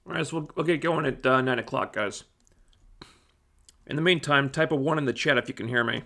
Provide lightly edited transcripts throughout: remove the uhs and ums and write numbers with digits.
All right, so we'll get going at 9 o'clock, guys. In the meantime, type a 1 in the chat if you can hear me.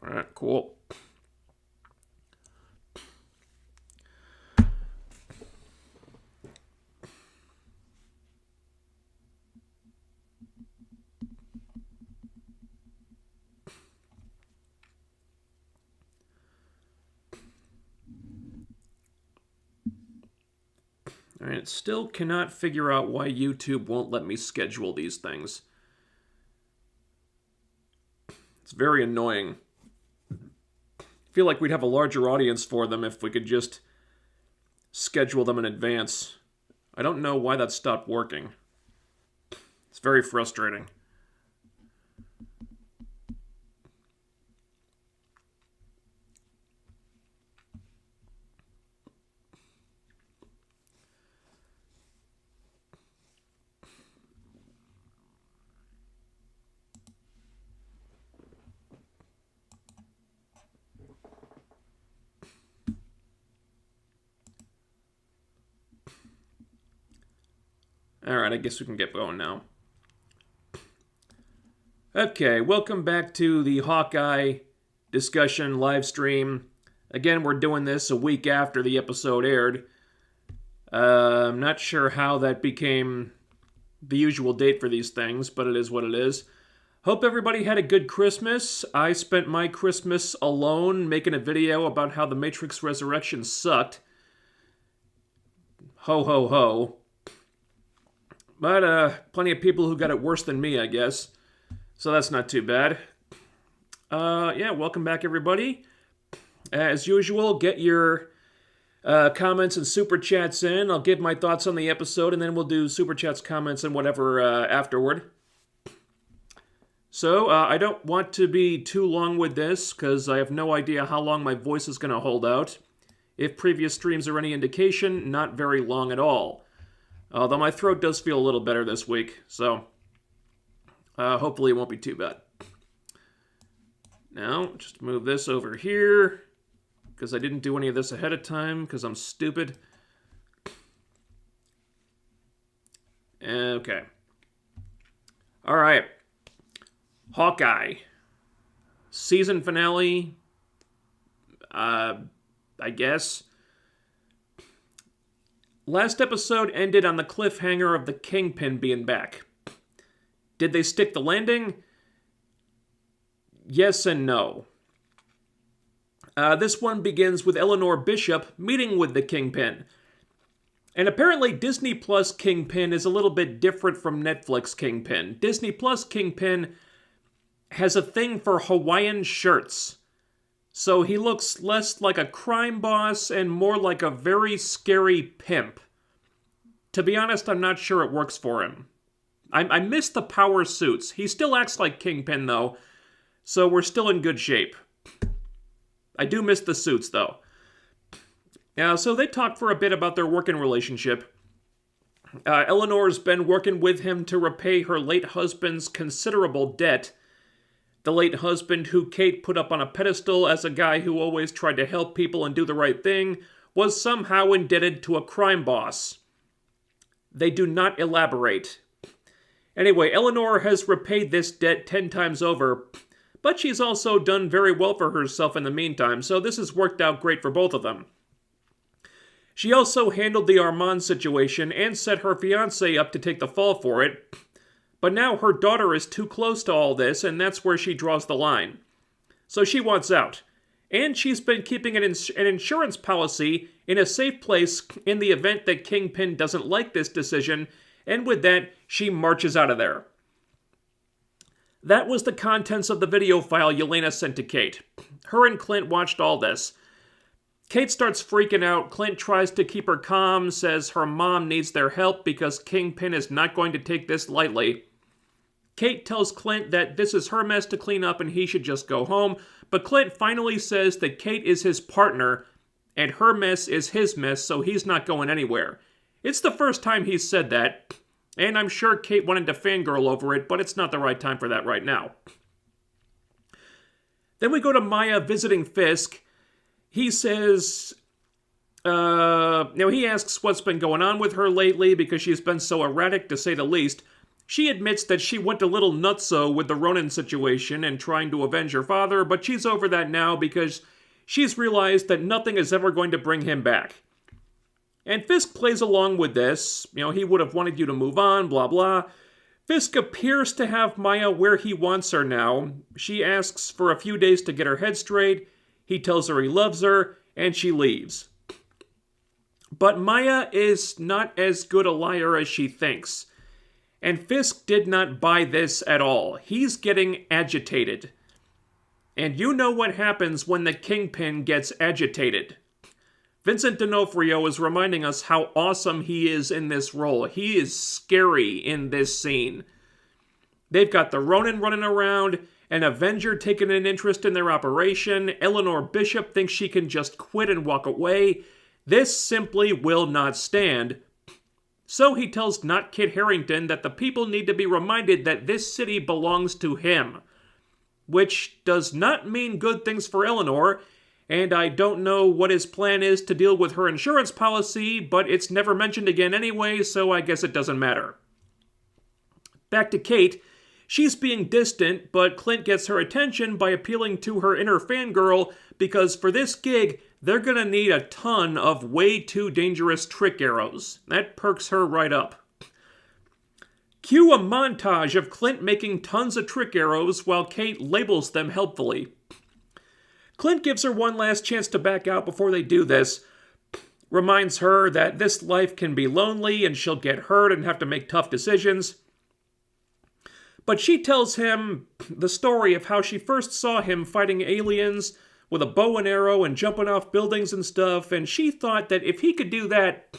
All right, cool. All right, still cannot figure out why YouTube won't let me schedule these things. It's very annoying. I feel like we'd have a larger audience for them if we could just schedule them in advance. I don't know why that stopped working. It's very frustrating. Alright, I guess we can get going now. Okay, welcome back to the Hawkeye discussion live stream. Again, we're doing this a week after the episode aired. I'm not sure how that became the usual date for these things, but it is what it is. Hope everybody had a good Christmas. I spent my Christmas alone making a video about how the Matrix Resurrection sucked. Ho ho ho. But, plenty of people who got it worse than me, I guess. So that's not too bad. Yeah, welcome back, everybody. As usual, get your comments and super chats in. I'll give my thoughts on the episode, and then we'll do super chats, comments, and whatever afterward. So, I don't want to be too long with this, because I have no idea how long my voice is going to hold out. If previous streams are any indication, not very long at all. Although my throat does feel a little better this week, so hopefully it won't be too bad. Now, just move this over here, because I didn't do any of this ahead of time, because I'm stupid. Okay. Alright. Hawkeye. Season finale. I guess. Last episode ended on the cliffhanger of the Kingpin being back. Did they stick the landing? Yes and no. This one begins with Eleanor Bishop meeting with the Kingpin. And apparently Disney Plus Kingpin is a little bit different from Netflix Kingpin. Disney Plus Kingpin has a thing for Hawaiian shirts. So he looks less like a crime boss and more like a very scary pimp. To be honest, I'm not sure it works for him. I miss the power suits. He still acts like Kingpin, though, so we're still in good shape. I do miss the suits, though. So they talked for a bit about their working relationship. Eleanor's been working with him to repay her late husband's considerable debt. The late husband, who Kate put up on a pedestal as a guy who always tried to help people and do the right thing, was somehow indebted to a crime boss. They do not elaborate. Anyway, Eleanor has repaid this debt 10 times over, but she's also done very well for herself in the meantime, so this has worked out great for both of them. She also handled the Armand situation and set her fiancé up to take the fall for it. But now her daughter is too close to all this, and that's where she draws the line. So she wants out. And she's been keeping an insurance policy in a safe place in the event that Kingpin doesn't like this decision, and with that, she marches out of there. That was the contents of the video file Yelena sent to Kate. Her and Clint watched all this. Kate starts freaking out. Clint tries to keep her calm, says her mom needs their help because Kingpin is not going to take this lightly. Kate tells Clint that this is her mess to clean up and he should just go home, but Clint finally says that Kate is his partner and her mess is his mess, so he's not going anywhere. It's the first time he's said that, and I'm sure Kate wanted to fangirl over it, but it's not the right time for that right now. Then we go to Maya visiting Fisk. He says, he asks what's been going on with her lately because she's been so erratic, to say the least. She admits that she went a little nutso with the Ronin situation and trying to avenge her father, but she's over that now because she's realized that nothing is ever going to bring him back. And Fisk plays along with this. He would have wanted you to move on, blah, blah. Fisk appears to have Maya where he wants her now. She asks for a few days to get her head straight. He tells her he loves her, and she leaves. But Maya is not as good a liar as she thinks. And Fisk did not buy this at all. He's getting agitated. And you know what happens when the Kingpin gets agitated. Vincent D'Onofrio is reminding us how awesome he is in this role. He is scary in this scene. They've got the Ronin running around, an Avenger taking an interest in their operation, Eleanor Bishop thinks she can just quit and walk away. This simply will not stand. So he tells Not Kit Harington that the people need to be reminded that this city belongs to him. Which does not mean good things for Eleanor, and I don't know what his plan is to deal with her insurance policy, but it's never mentioned again anyway, so I guess it doesn't matter. Back to Kate. She's being distant, but Clint gets her attention by appealing to her inner fangirl, because for this gig, they're gonna need a ton of way too dangerous trick arrows. That perks her right up. Cue a montage of Clint making tons of trick arrows while Kate labels them helpfully. Clint gives her one last chance to back out before they do this. Reminds her that this life can be lonely and she'll get hurt and have to make tough decisions. But she tells him the story of how she first saw him fighting aliens with a bow and arrow and jumping off buildings and stuff, and she thought that if he could do that,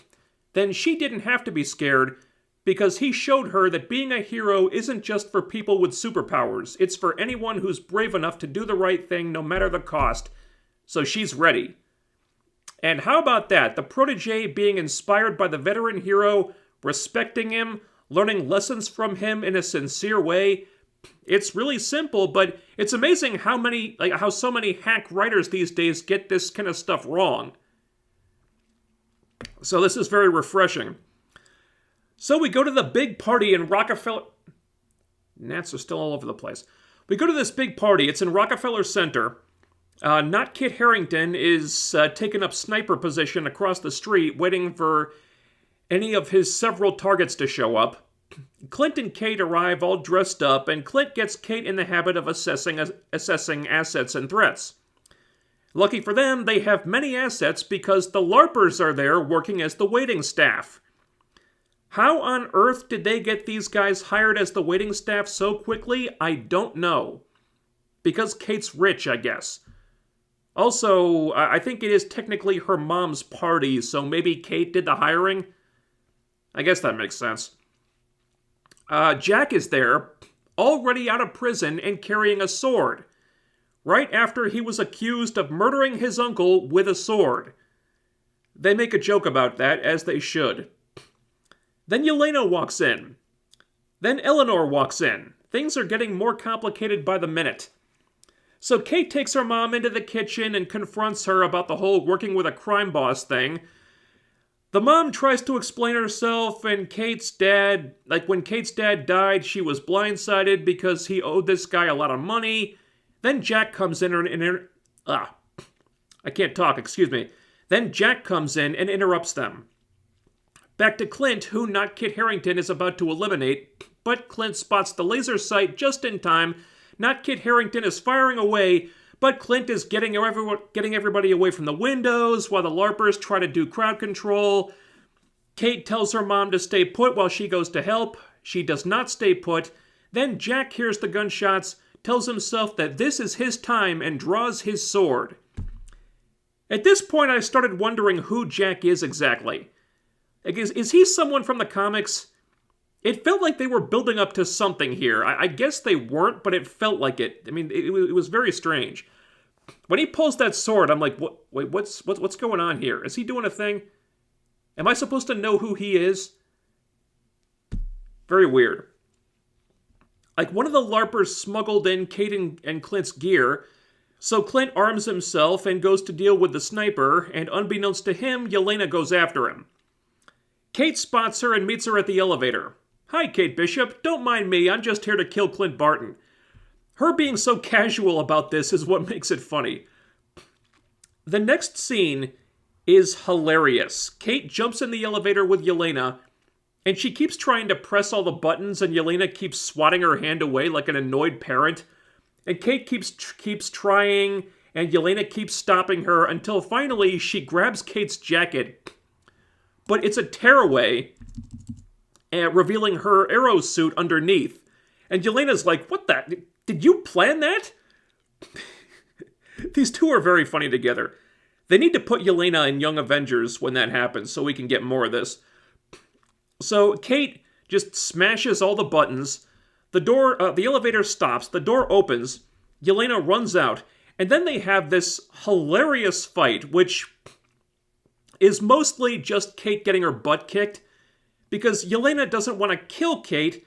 then she didn't have to be scared, because he showed her that being a hero isn't just for people with superpowers, it's for anyone who's brave enough to do the right thing no matter the cost, so she's ready. And how about that, the protege being inspired by the veteran hero, respecting him, learning lessons from him in a sincere way. It's really simple, but it's amazing how so many hack writers these days get this kind of stuff wrong. So this is very refreshing. So we go to the big party in Rockefeller... Gnats are still all over the place. We go to this big party. It's in Rockefeller Center. Not Kit Harington is taking up sniper position across the street, waiting for any of his several targets to show up. Clint and Kate arrive all dressed up, and Clint gets Kate in the habit of assessing assets and threats. Lucky for them, they have many assets because the LARPers are there working as the waiting staff. How on earth did they get these guys hired as the waiting staff so quickly? I don't know. Because Kate's rich, I guess. Also, I think it is technically her mom's party, so maybe Kate did the hiring? I guess that makes sense. Jack is there, already out of prison and carrying a sword, right after he was accused of murdering his uncle with a sword. They make a joke about that, as they should. Then Yelena walks in. Then Eleanor walks in. Things are getting more complicated by the minute. So Kate takes her mom into the kitchen and confronts her about the whole working with a crime boss thing. The mom tries to explain herself, and when Kate's dad died, she was blindsided because he owed this guy a lot of money. Then Jack comes in Then Jack comes in and interrupts them. Back to Clint, who Not Kit Harington is about to eliminate, but Clint spots the laser sight just in time. Not Kit Harington is firing away, but Clint is getting everybody away from the windows while the LARPers try to do crowd control. Kate tells her mom to stay put while she goes to help. She does not stay put. Then Jack hears the gunshots, tells himself that this is his time, and draws his sword. At this point, I started wondering who Jack is exactly. Like, is he someone from the comics? It felt like they were building up to something here. I guess they weren't, but it felt like it. I mean, it was very strange. When he pulls that sword, I'm like, wait, what's going on here? Is he doing a thing? Am I supposed to know who he is? Very weird. Like, one of the LARPers smuggled in Kate and Clint's gear, so Clint arms himself and goes to deal with the sniper, and unbeknownst to him, Yelena goes after him. Kate spots her and meets her at the elevator. "Hi, Kate Bishop. Don't mind me. I'm just here to kill Clint Barton." Her being so casual about this is what makes it funny. The next scene is hilarious. Kate jumps in the elevator with Yelena, and she keeps trying to press all the buttons, and Yelena keeps swatting her hand away like an annoyed parent. And Kate keeps trying, and Yelena keeps stopping her, until finally she grabs Kate's jacket. But it's a tearaway, revealing her arrow suit underneath. And Yelena's like, "What the? Did you plan that?" These two are very funny together. They need to put Yelena in Young Avengers when that happens, so we can get more of this. So Kate just smashes all the buttons. The elevator stops. The door opens. Yelena runs out. And then they have this hilarious fight, which is mostly just Kate getting her butt kicked, because Yelena doesn't want to kill Kate,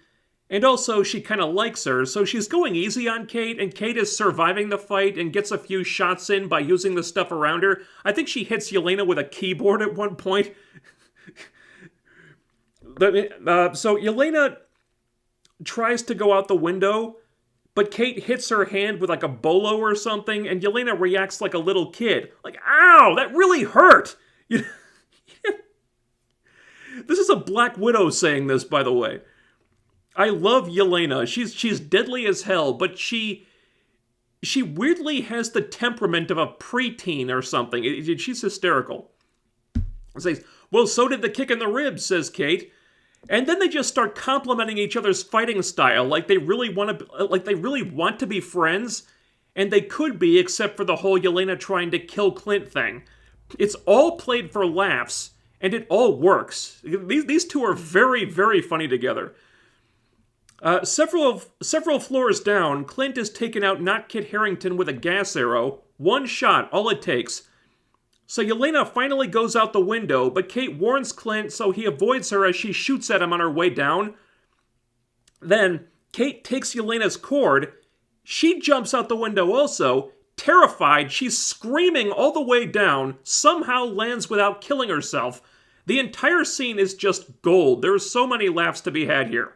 and also she kind of likes her, so she's going easy on Kate, and Kate is surviving the fight and gets a few shots in by using the stuff around her. I think she hits Yelena with a keyboard at one point. So Yelena tries to go out the window, but Kate hits her hand with like a bolo or something, and Yelena reacts like a little kid. Like, "Ow, that really hurt!" This is a Black Widow saying this, by the way. I love Yelena. She's deadly as hell, but she weirdly has the temperament of a preteen or something. She's hysterical. It says, "Well, so did the kick in the ribs," says Kate. And then they just start complimenting each other's fighting style, like they really want to be friends, and they could be, except for the whole Yelena trying to kill Clint thing. It's all played for laughs, and it all works. These two are very, very funny together. Several floors down, Clint is taken out not Kit Harington with a gas arrow. One shot, all it takes. So Yelena finally goes out the window, but Kate warns Clint, so he avoids her as she shoots at him on her way down. Then Kate takes Yelena's cord. She jumps out the window also. Terrified, she's screaming all the way down, somehow lands without killing herself. The entire scene is just gold. There's so many laughs to be had here.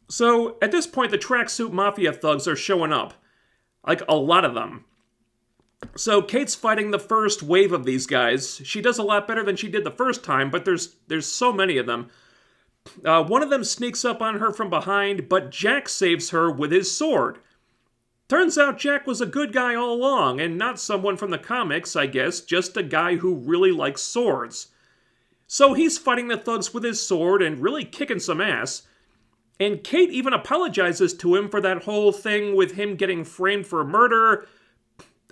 So, at this point, the tracksuit mafia thugs are showing up. Like, a lot of them. So, Kate's fighting the first wave of these guys. She does a lot better than she did the first time, but there's so many of them. One of them sneaks up on her from behind, but Jack saves her with his sword. Turns out Jack was a good guy all along, and not someone from the comics, I guess, just a guy who really likes swords. So he's fighting the thugs with his sword and really kicking some ass. And Kate even apologizes to him for that whole thing with him getting framed for murder.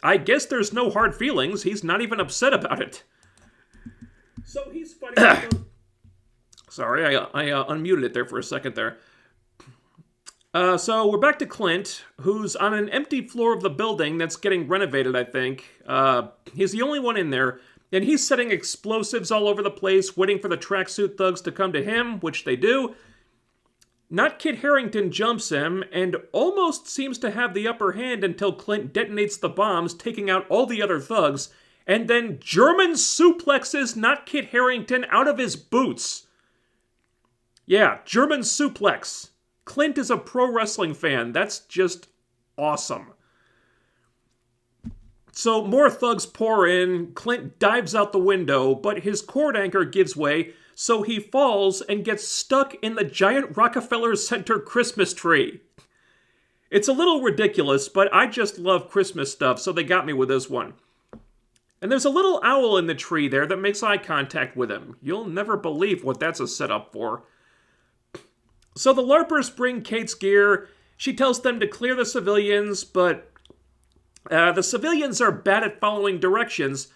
I guess there's no hard feelings. He's not even upset about it. So he's fighting... Sorry, I unmuted it there for a second there. So we're back to Clint, who's on an empty floor of the building that's getting renovated, I think. He's the only one in there, and he's setting explosives all over the place, waiting for the tracksuit thugs to come to him, which they do. Not Kit Harington jumps him, and almost seems to have the upper hand until Clint detonates the bombs, taking out all the other thugs, and then German suplexes Not Kit Harington out of his boots. Yeah, German suplex. Clint is a pro wrestling fan. That's just awesome. So more thugs pour in. Clint dives out the window, but his cord anchor gives way, so he falls and gets stuck in the giant Rockefeller Center Christmas tree. It's a little ridiculous, but I just love Christmas stuff, so they got me with this one. And there's a little owl in the tree there that makes eye contact with him. You'll never believe what that's a setup for. So the LARPers bring Kate's gear. She tells them to clear the civilians, but the civilians are bad at following directions.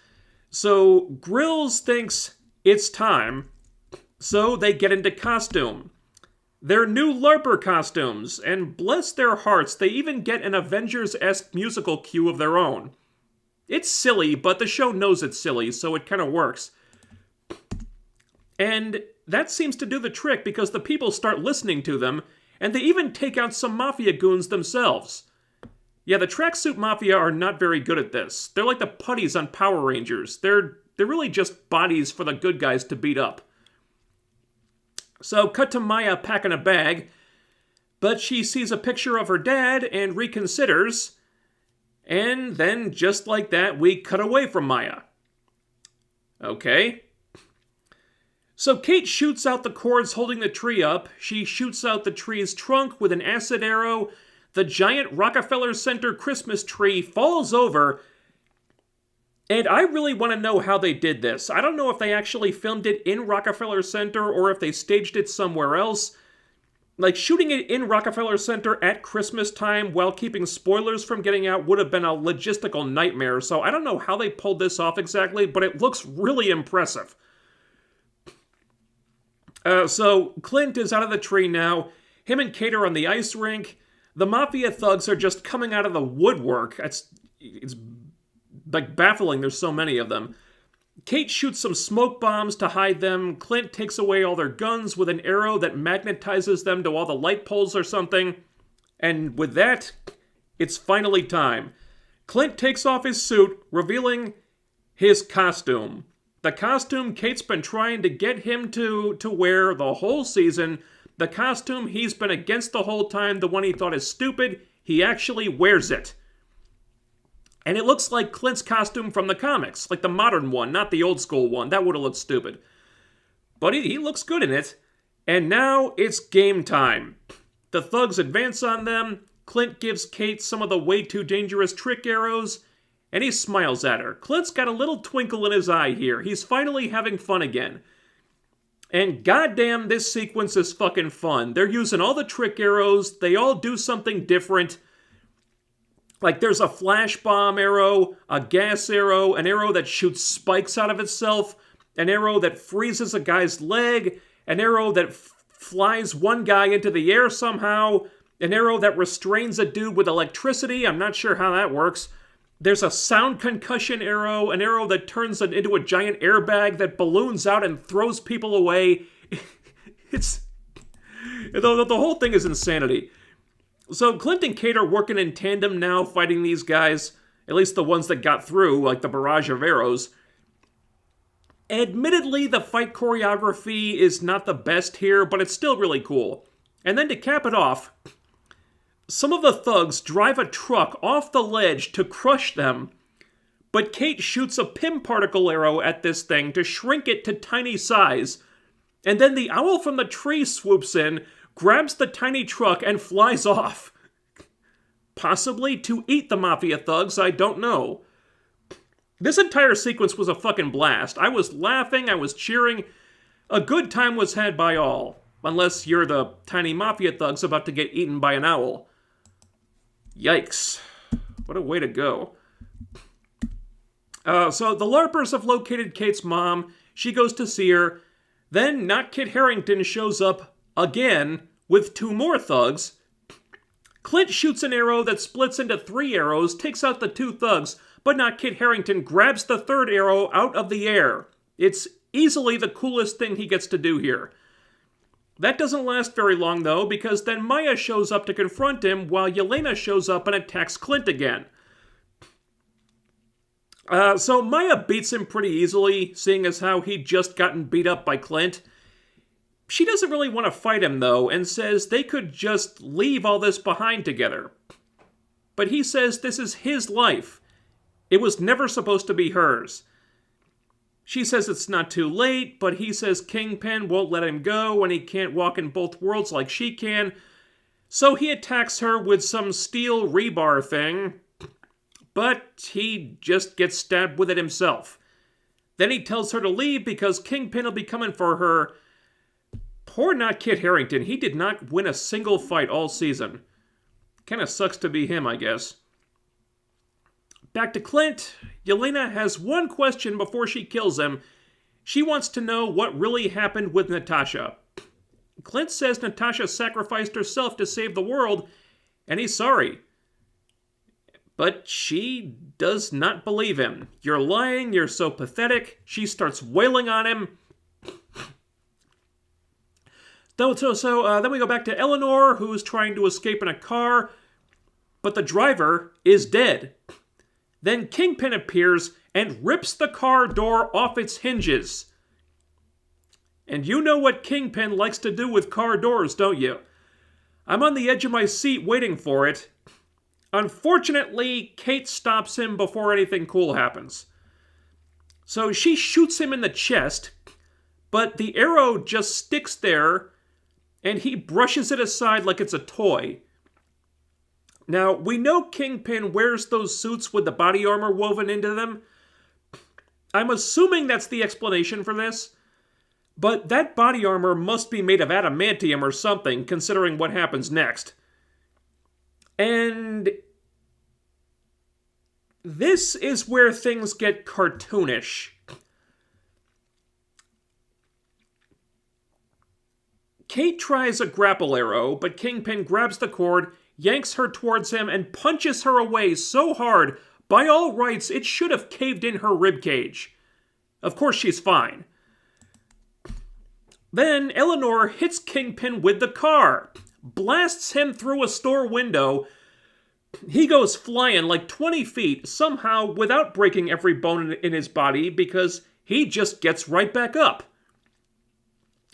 So Grills thinks it's time, so they get into costume. Their new LARPer costumes, and bless their hearts, they even get an Avengers-esque musical cue of their own. It's silly, but the show knows it's silly, so it kind of works. And that seems to do the trick because the people start listening to them, and they even take out some mafia goons themselves. Yeah, the tracksuit mafia are not very good at this. They're like the putties on Power Rangers. They're really just bodies for the good guys to beat up. So, cut to Maya packing a bag, but she sees a picture of her dad and reconsiders, and then, just like that, we cut away from Maya. Okay. So Kate shoots out the cords holding the tree up, she shoots out the tree's trunk with an acid arrow, the giant Rockefeller Center Christmas tree falls over, and I really want to know how they did this. I don't know if they actually filmed it in Rockefeller Center or if they staged it somewhere else. Like, shooting it in Rockefeller Center at Christmas time while keeping spoilers from getting out would have been a logistical nightmare, so I don't know how they pulled this off exactly, but it looks really impressive. So Clint is out of the tree now. Him and Kate are on the ice rink. The Mafia thugs are just coming out of the woodwork. It's like baffling, there's so many of them. Kate shoots some smoke bombs to hide them. Clint takes away all their guns with an arrow that magnetizes them to all the light poles or something. And with that, it's finally time. Clint takes off his suit, revealing his costume. The costume Kate's been trying to get him to wear the whole season. The costume he's been against the whole time, the one he thought is stupid, he actually wears it. And it looks like Clint's costume from the comics, like the modern one, not the old school one. That would have looked stupid. But he looks good in it. And now it's game time. The thugs advance on them. Clint gives Kate some of the way too dangerous trick arrows, and he smiles at her. Clint's got a little twinkle in his eye here. He's finally having fun again. And goddamn, this sequence is fucking fun. They're using all the trick arrows. They all do something different. Like, there's a flash bomb arrow, a gas arrow, an arrow that shoots spikes out of itself, an arrow that freezes a guy's leg, an arrow that flies one guy into the air somehow, an arrow that restrains a dude with electricity. I'm not sure how that works. There's a sound concussion arrow, an arrow that turns it into a giant airbag that balloons out and throws people away. The whole thing is insanity. So Clint and Kate are working in tandem now, fighting these guys, at least the ones that got through, like the barrage of arrows. Admittedly, the fight choreography is not the best here, but it's still really cool. And then to cap it off, some of the thugs drive a truck off the ledge to crush them, but Kate shoots a Pym particle arrow at this thing to shrink it to tiny size, and then the owl from the tree swoops in, grabs the tiny truck, and flies off. Possibly to eat the Mafia thugs, I don't know. This entire sequence was a fucking blast. I was laughing, I was cheering. A good time was had by all. Unless you're the tiny Mafia thugs about to get eaten by an owl. Yikes. What a way to go. So the LARPers have located Kate's mom. She goes to see her. Then not Kit Harington shows up again with two more thugs. Clint shoots an arrow that splits into 3 arrows, takes out the 2 thugs, but not Kit Harington grabs the 3rd arrow out of the air. It's easily the coolest thing he gets to do here. That doesn't last very long, though, because then Maya shows up to confront him while Yelena shows up and attacks Clint again. So Maya beats him pretty easily, seeing as how he'd just gotten beat up by Clint. She doesn't really want to fight him, though, and says they could just leave all this behind together. But he says this is his life. It was never supposed to be hers. She says it's not too late, but he says Kingpin won't let him go and he can't walk in both worlds like she can. So he attacks her with some steel rebar thing, but he just gets stabbed with it himself. Then he tells her to leave because Kingpin will be coming for her. poor not Kit Harington. He did not win a single fight all season. Kind of sucks to be him, I guess. Back to Clint. Yelena has one question before she kills him. She wants to know what really happened with Natasha. Clint says Natasha sacrificed herself to save the world, and he's sorry. But she does not believe him. You're lying, you're so pathetic. She starts wailing on him. Then we go back to Eleanor, who's trying to escape in a car, but the driver is dead. Then Kingpin appears and rips the car door off its hinges. And you know what Kingpin likes to do with car doors, don't you? I'm on the edge of my seat waiting for it. Unfortunately, Kate stops him before anything cool happens. So she shoots him in the chest, but the arrow just sticks there, and he brushes it aside like it's a toy. Now, we know Kingpin wears those suits with the body armor woven into them. I'm assuming that's the explanation for this, but that body armor must be made of adamantium or something, considering what happens next. And this is where things get cartoonish. Kate tries a grapple arrow, but Kingpin grabs the cord, yanks her towards him, and punches her away so hard, by all rights, it should have caved in her ribcage. Of course she's fine. Then Eleanor hits Kingpin with the car, blasts him through a store window. He goes flying like 20 feet, somehow without breaking every bone in his body, because he just gets right back up.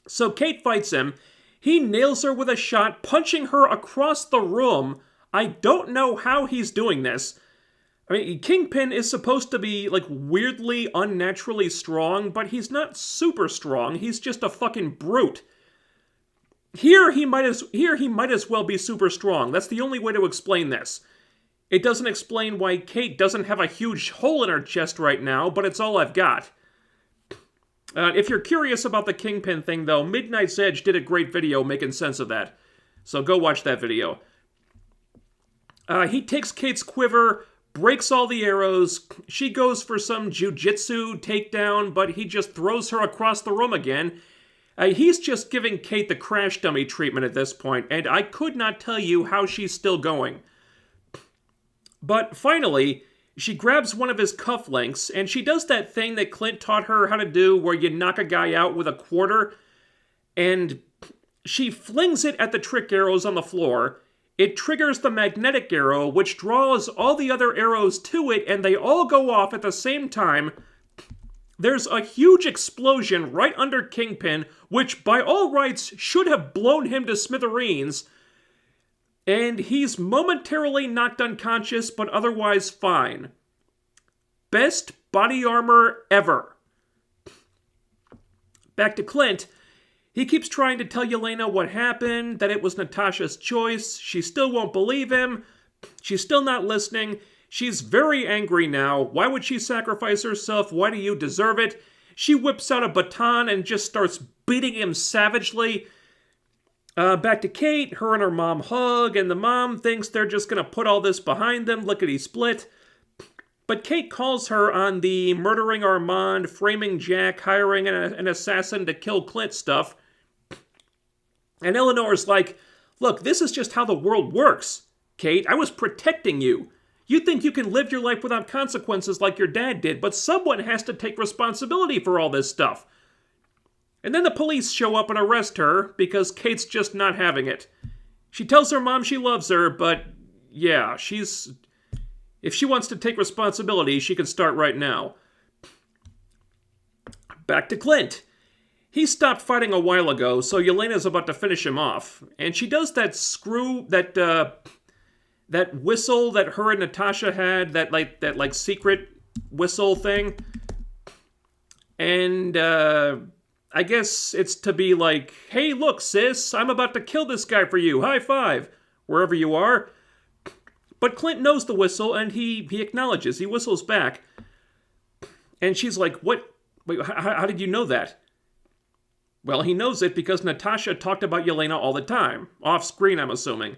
So Kate fights him. He nails her with a shot, punching her across the room. I don't know how he's doing this. I mean, Kingpin is supposed to be, like, weirdly, unnaturally strong, but he's not super strong. He's just a fucking brute. Here he might as well be super strong. That's the only way to explain this. It doesn't explain why Kate doesn't have a huge hole in her chest right now, but it's all I've got. If you're curious about the Kingpin thing, though, Midnight's Edge did a great video making sense of that. So go watch that video. He takes Kate's quiver, breaks all the arrows. She goes for some jujitsu takedown, but he just throws her across the room again. He's just giving Kate the crash dummy treatment at this point, and I could not tell you how she's still going. But finally, she grabs one of his cufflinks, and she does that thing that Clint taught her how to do where you knock a guy out with a quarter, and she flings it at the trick arrows on the floor. It triggers the magnetic arrow, which draws all the other arrows to it, and they all go off at the same time. There's a huge explosion right under Kingpin, which by all rights should have blown him to smithereens, and he's momentarily knocked unconscious, but otherwise fine. Best body armor ever. Back to Clint. He keeps trying to tell Yelena what happened, that it was Natasha's choice. She still won't believe him. She's still not listening. She's very angry now. Why would she sacrifice herself? Why do you deserve it? She whips out a baton and just starts beating him savagely. Back to Kate. Her and her mom hug, and the mom thinks they're just going to put all this behind them, lickety-split. But Kate calls her on the murdering Armand, framing Jack, hiring an assassin to kill Clint stuff. And Eleanor's like, look, this is just how the world works. Kate, I was protecting you. You think you can live your life without consequences like your dad did, but someone has to take responsibility for all this stuff. And then the police show up and arrest her because Kate's just not having it. She tells her mom she loves her, but yeah, if she wants to take responsibility, she can start right now. Back to Clint. He stopped fighting a while ago, so Yelena's about to finish him off. And she does that that whistle that her and Natasha had, that secret whistle thing. And I guess it's to be like, hey, look, sis, I'm about to kill this guy for you. High five, wherever you are. But Clint knows the whistle, and he acknowledges. He whistles back. And she's like, what? Wait, how did you know that? Well, he knows it because Natasha talked about Yelena all the time. Off screen, I'm assuming.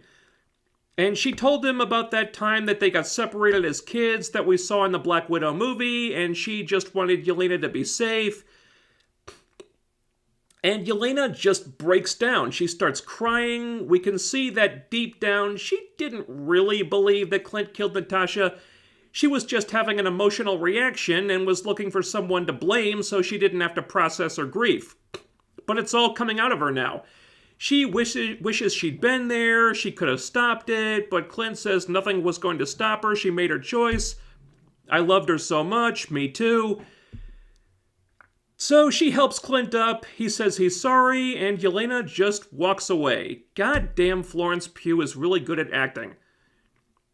And she told him about that time that they got separated as kids that we saw in the Black Widow movie, and she just wanted Yelena to be safe. And Yelena just breaks down. She starts crying. We can see that deep down, she didn't really believe that Clint killed Natasha. She was just having an emotional reaction and was looking for someone to blame so she didn't have to process her grief. But it's all coming out of her now. She wishes she'd been there, she could have stopped it, but Clint says nothing was going to stop her, she made her choice. I loved her so much, me too. So she helps Clint up, he says he's sorry, and Yelena just walks away. Goddamn, Florence Pugh is really good at acting.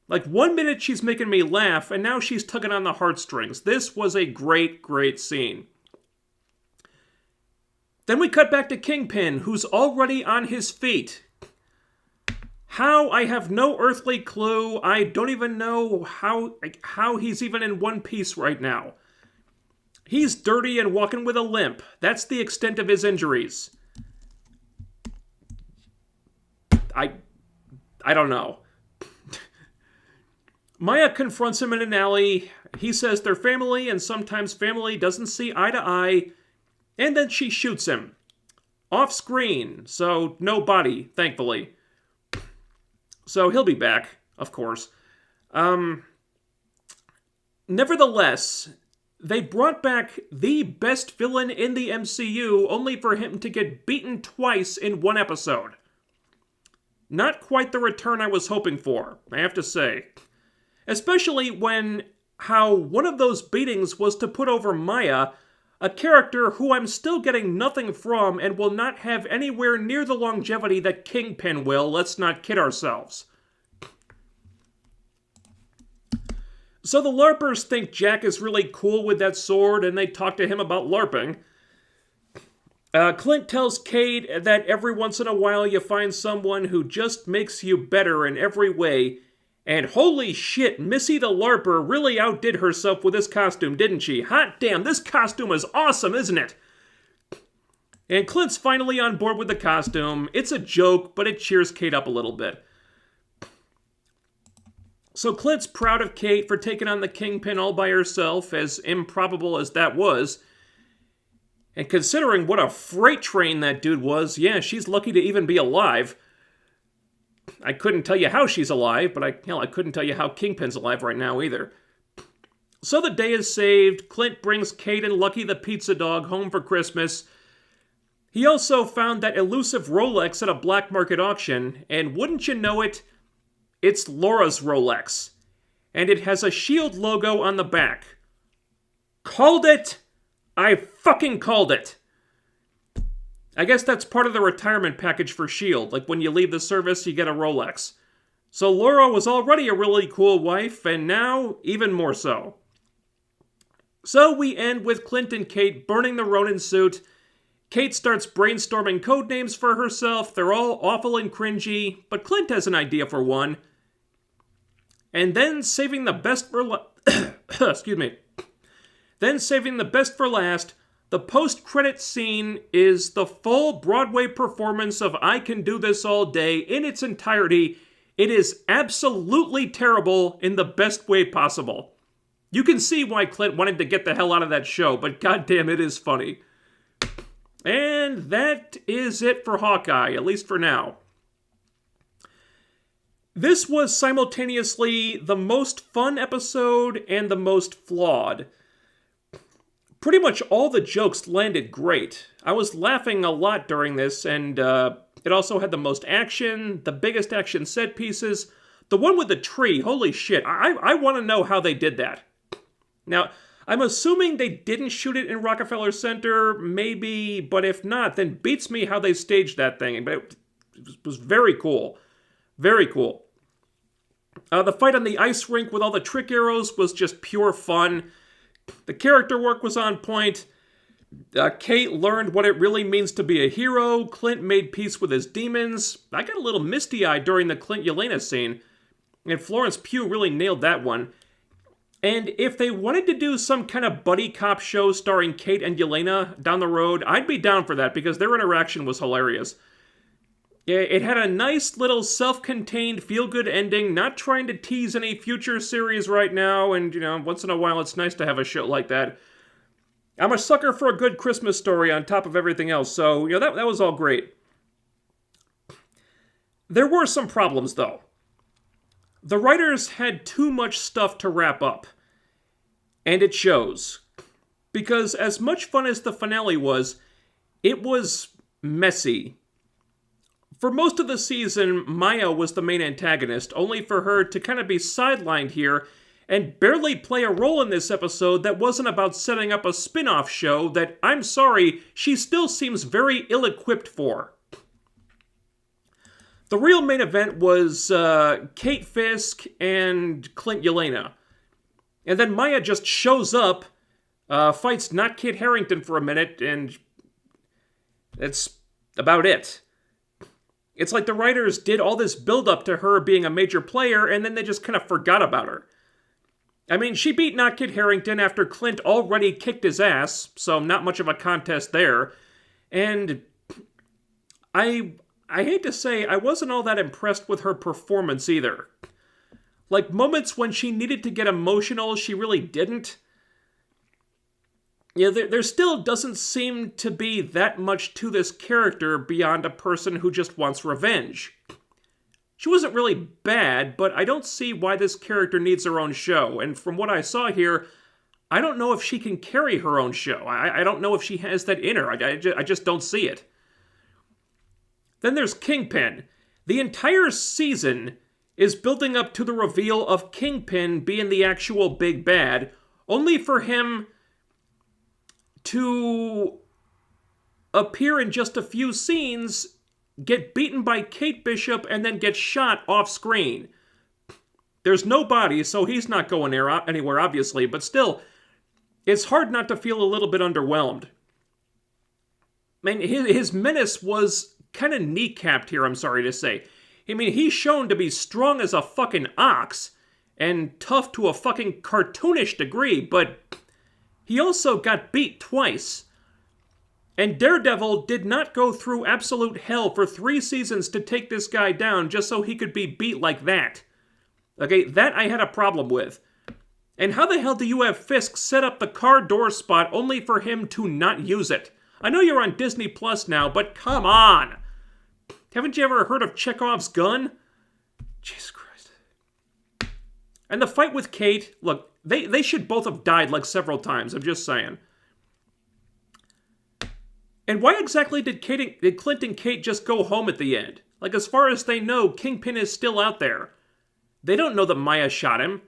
Like, 1 minute she's making me laugh, and now she's tugging on the heartstrings. This was a great, great scene. Then we cut back to Kingpin, who's already on his feet. How? I have no earthly clue. I don't even know how he's even in one piece right now. He's dirty and walking with a limp. That's the extent of his injuries. I don't know. Maya confronts him in an alley. He says they're family, and sometimes family doesn't see eye to eye. And then she shoots him. Off screen, so no body, thankfully. So he'll be back, of course. Nevertheless, they brought back the best villain in the MCU only for him to get beaten twice in one episode. Not quite the return I was hoping for, I have to say. Especially when how one of those beatings was to put over Maya, a character who I'm still getting nothing from and will not have anywhere near the longevity that Kingpin will, let's not kid ourselves. So the LARPers think Jack is really cool with that sword and they talk to him about LARPing. Clint tells Kate that every once in a while you find someone who just makes you better in every way. And holy shit, Missy the LARPer really outdid herself with this costume, didn't she? Hot damn, this costume is awesome, isn't it? And Clint's finally on board with the costume. It's a joke, but it cheers Kate up a little bit. So Clint's proud of Kate for taking on the Kingpin all by herself, as improbable as that was. And considering what a freight train that dude was, yeah, she's lucky to even be alive. I couldn't tell you how she's alive, but I couldn't tell you how Kingpin's alive right now either. So the day is saved. Clint brings Kate and Lucky the pizza dog home for Christmas. He also found that elusive Rolex at a black market auction, and wouldn't you know it, it's Laura's Rolex. And it has a S.H.I.E.L.D. logo on the back. Called it! I fucking called it! I guess that's part of the retirement package for S.H.I.E.L.D. Like when you leave the service, you get a Rolex. So Laura was already a really cool wife, and now even more so. So we end with Clint and Kate burning the Ronin suit. Kate starts brainstorming code names for herself. They're all awful and cringy, but Clint has an idea for one. And then saving the best for excuse me. Then saving the best for last, the post-credit scene is the full Broadway performance of I Can Do This All Day in its entirety. It is absolutely terrible in the best way possible. You can see why Clint wanted to get the hell out of that show, but goddamn, it is funny. And that is it for Hawkeye, at least for now. This was simultaneously the most fun episode and the most flawed. Pretty much all the jokes landed great. I was laughing a lot during this, and it also had the most action, the biggest action set pieces. The one with the tree, holy shit, I want to know how they did that. Now, I'm assuming they didn't shoot it in Rockefeller Center, maybe, but if not, then beats me how they staged that thing. But it was very cool. Very cool. The fight on the ice rink with all the trick arrows was just pure fun. The character work was on point. Kate learned what it really means to be a hero. Clint made peace with his demons. I got a little misty-eyed during the Clint-Yelena scene. And Florence Pugh really nailed that one. And if they wanted to do some kind of buddy cop show starring Kate and Yelena down the road, I'd be down for that because their interaction was hilarious. It had a nice little self-contained feel-good ending, not trying to tease any future series right now, and, once in a while it's nice to have a show like that. I'm a sucker for a good Christmas story on top of everything else, so, that was all great. There were some problems, though. The writers had too much stuff to wrap up. And it shows. Because as much fun as the finale was, it was messy. For most of the season, Maya was the main antagonist, only for her to kind of be sidelined here and barely play a role in this episode that wasn't about setting up a spin-off show that, I'm sorry, she still seems very ill-equipped for. The real main event was Kate Fisk and Clint Yelena. And then Maya just shows up, fights not Kit Harington for a minute, and that's about it. It's like the writers did all this build-up to her being a major player, and then they just kind of forgot about her. I mean, she beat Not Kit Harington after Clint already kicked his ass, so not much of a contest there. And I hate to say, I wasn't all that impressed with her performance either. Like, moments when she needed to get emotional, she really didn't. There still doesn't seem to be that much to this character beyond a person who just wants revenge. She wasn't really bad, but I don't see why this character needs her own show, and from what I saw here, I don't know if she can carry her own show. I don't know if she has that in her. I just don't see it. Then there's Kingpin. The entire season is building up to the reveal of Kingpin being the actual big bad, only for him to appear in just a few scenes, get beaten by Kate Bishop, and then get shot off screen. There's no body, so he's not going anywhere, obviously, but still, it's hard not to feel a little bit underwhelmed. I mean, his menace was kind of kneecapped here, I'm sorry to say. I mean, he's shown to be strong as a fucking ox, and tough to a fucking cartoonish degree, but he also got beat twice. And Daredevil did not go through absolute hell for 3 seasons to take this guy down just so he could be beat like that. Okay, that I had a problem with. And how the hell do you have Fisk set up the car door spot only for him to not use it? I know you're on Disney Plus now, but come on! Haven't you ever heard of Chekhov's gun? Jesus Christ. And the fight with Kate, look, they should both have died like several times, I'm just saying. And why exactly did Clint and Kate just go home at the end? Like, as far as they know, Kingpin is still out there. They don't know that Maya shot him.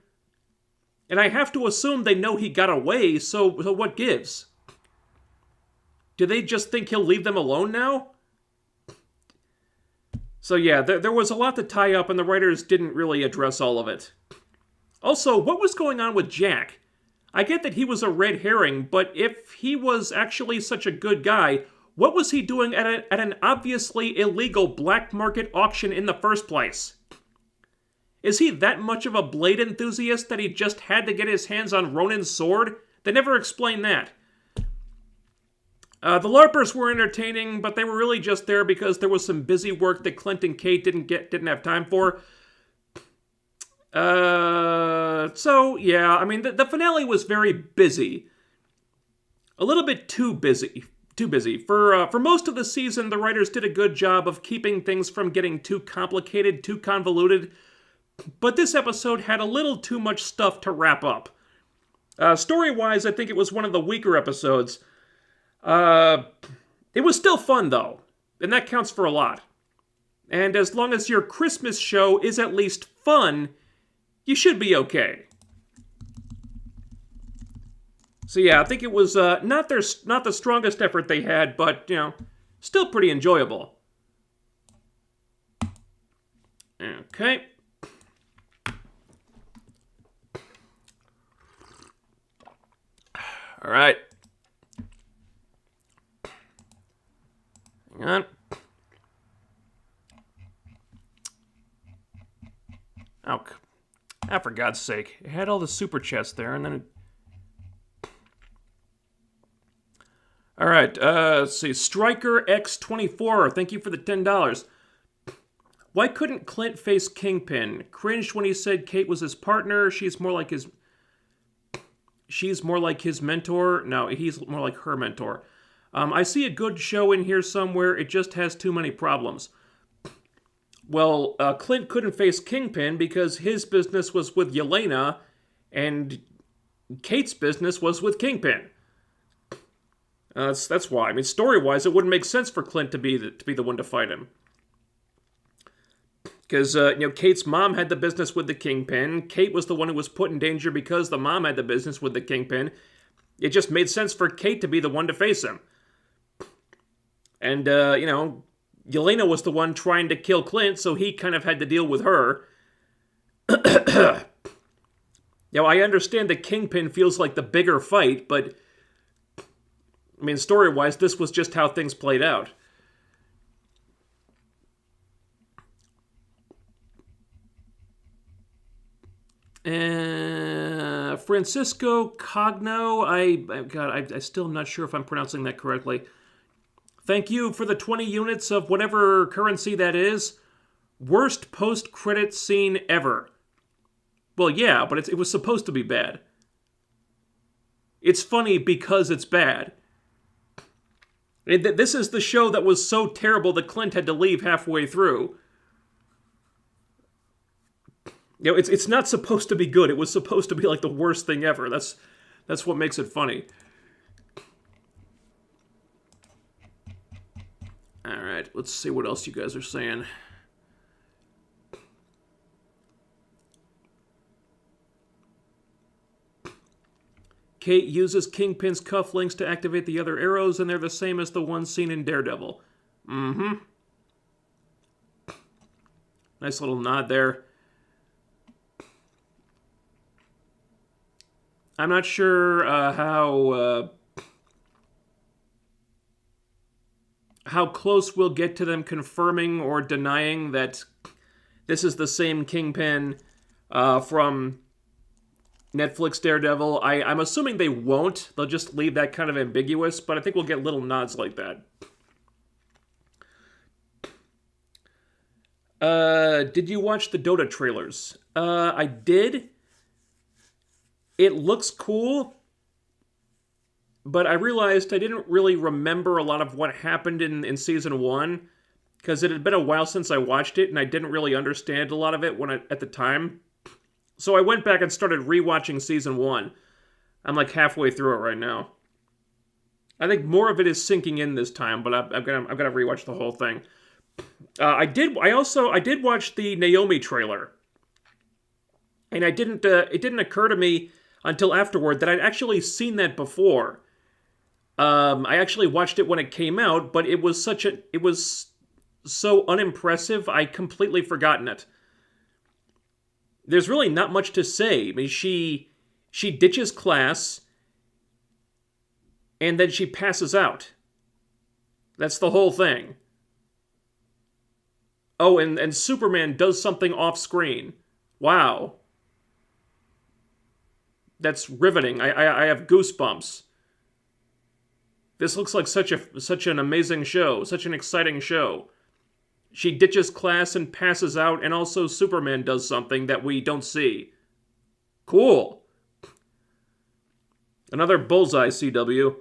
And I have to assume they know he got away, so what gives? Do they just think he'll leave them alone now? So yeah, there was a lot to tie up, and the writers didn't really address all of it. Also, what was going on with Jack? I get that he was a red herring, but if he was actually such a good guy, what was he doing at an obviously illegal black market auction in the first place? Is he that much of a blade enthusiast that he just had to get his hands on Ronin's sword? They never explained that. The LARPers were entertaining, but they were really just there because there was some busy work that Clint and Kate didn't have time for. So yeah, I mean, the finale was very busy. A little bit too busy. For most of the season, the writers did a good job of keeping things from getting too complicated, too convoluted. But this episode had a little too much stuff to wrap up. Story-wise, I think it was one of the weaker episodes. It was still fun, though, and that counts for a lot. And as long as your Christmas show is at least fun, you should be okay. So yeah, I think it was not the strongest effort they had, but, still pretty enjoyable. Okay. All right. Hang on. Ah, for God's sake. It had all the super chats there, and then it... Alright, let's see. Striker X24, thank you for the $10. Why couldn't Clint face Kingpin? Cringed when he said Kate was his partner. She's more like his mentor. No, he's more like her mentor. I see a good show in here somewhere. It just has too many problems. Well, Clint couldn't face Kingpin because his business was with Yelena, and Kate's business was with Kingpin. That's why. I mean, story-wise, it wouldn't make sense for Clint to be the one to fight him. Because, Kate's mom had the business with the Kingpin. Kate was the one who was put in danger because the mom had the business with the Kingpin. It just made sense for Kate to be the one to face him. And, Yelena was the one trying to kill Clint, so he kind of had to deal with her. I understand the Kingpin feels like the bigger fight, but, I mean, story-wise, this was just how things played out. Francisco Cogno, I still am not sure if I'm pronouncing that correctly. Thank you for the 20 units of whatever currency that is. Worst post-credit scene ever. Well, yeah, but it was supposed to be bad. It's funny because it's bad. This is the show that was so terrible that Clint had to leave halfway through. It's not supposed to be good. It was supposed to be like the worst thing ever. That's what makes it funny. Alright, let's see what else you guys are saying. Kate uses Kingpin's cufflinks to activate the other arrows, and they're the same as the ones seen in Daredevil. Mm-hmm. Nice little nod there. I'm not sure how close we'll get to them confirming or denying that this is the same Kingpin from Netflix Daredevil. I'm assuming they won't. They'll just leave that kind of ambiguous, but I think we'll get little nods like that. Did you watch the Dota trailers? I did. It looks cool, but I realized I didn't really remember a lot of what happened in Season 1, because it had been a while since I watched it, and I didn't really understand a lot of it at the time. So I went back and started rewatching Season 1. I'm like halfway through it right now. I think more of it is sinking in this time, but I've got to rewatch the whole thing. I did watch the Naomi trailer, and it didn't occur to me until afterward that I'd actually seen that before. I actually watched it when it came out, but it was so unimpressive, I completely forgotten it. There's really not much to say. I mean, she ditches class, and then she passes out. That's the whole thing. Oh, and Superman does something off-screen. Wow. That's riveting. I have goosebumps. This looks like such an amazing show, such an exciting show. She ditches class and passes out, and also Superman does something that we don't see. Cool. Another bullseye, CW.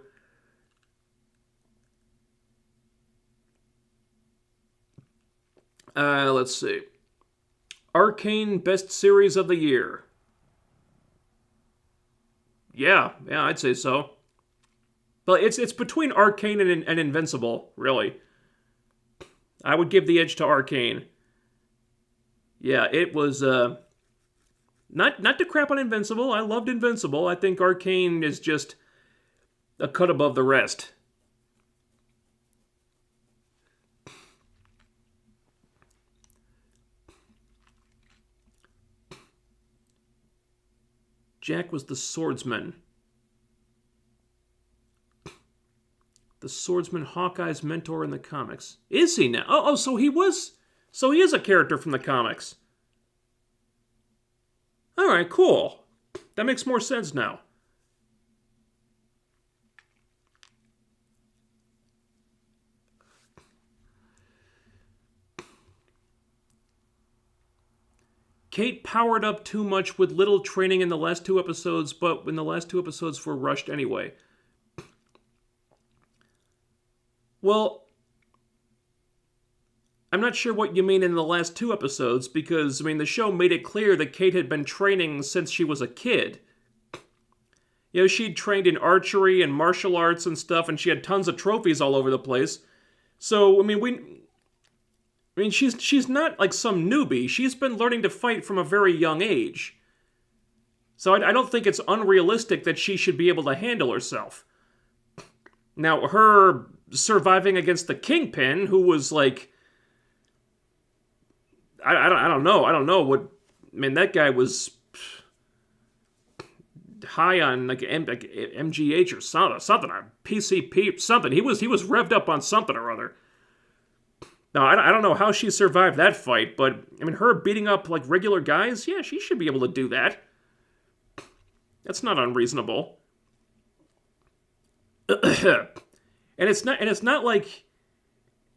Let's see. Arcane Best Series of the Year. Yeah, I'd say so. But it's between Arcane and Invincible, really. I would give the edge to Arcane. Yeah, it was, not to crap on Invincible. I loved Invincible. I think Arcane is just a cut above the rest. Jack was the swordsman. The swordsman Hawkeye's mentor in the comics. Is he now? Oh, so he is a character from the comics. Alright, cool. That makes more sense now. Kate powered up too much with little training in the last 2 episodes, but in the last 2 episodes were rushed anyway. Well, I'm not sure what you mean in the last 2 episodes, because, I mean, the show made it clear that Kate had been training since she was a kid. You know, she'd trained in archery and martial arts and stuff, and she had tons of trophies all over the place. So, I mean, she's not like some newbie. She's been learning to fight from a very young age. So I don't think it's unrealistic that she should be able to handle herself. Now, her surviving against the Kingpin, who was like... I don't know what... I mean, that guy was high on like MGH or something, or PCP, something. He was revved up on something or other. Now, I don't know how she survived that fight, but, I mean, her beating up, like, regular guys, yeah, she should be able to do that. That's not unreasonable. And it's not like,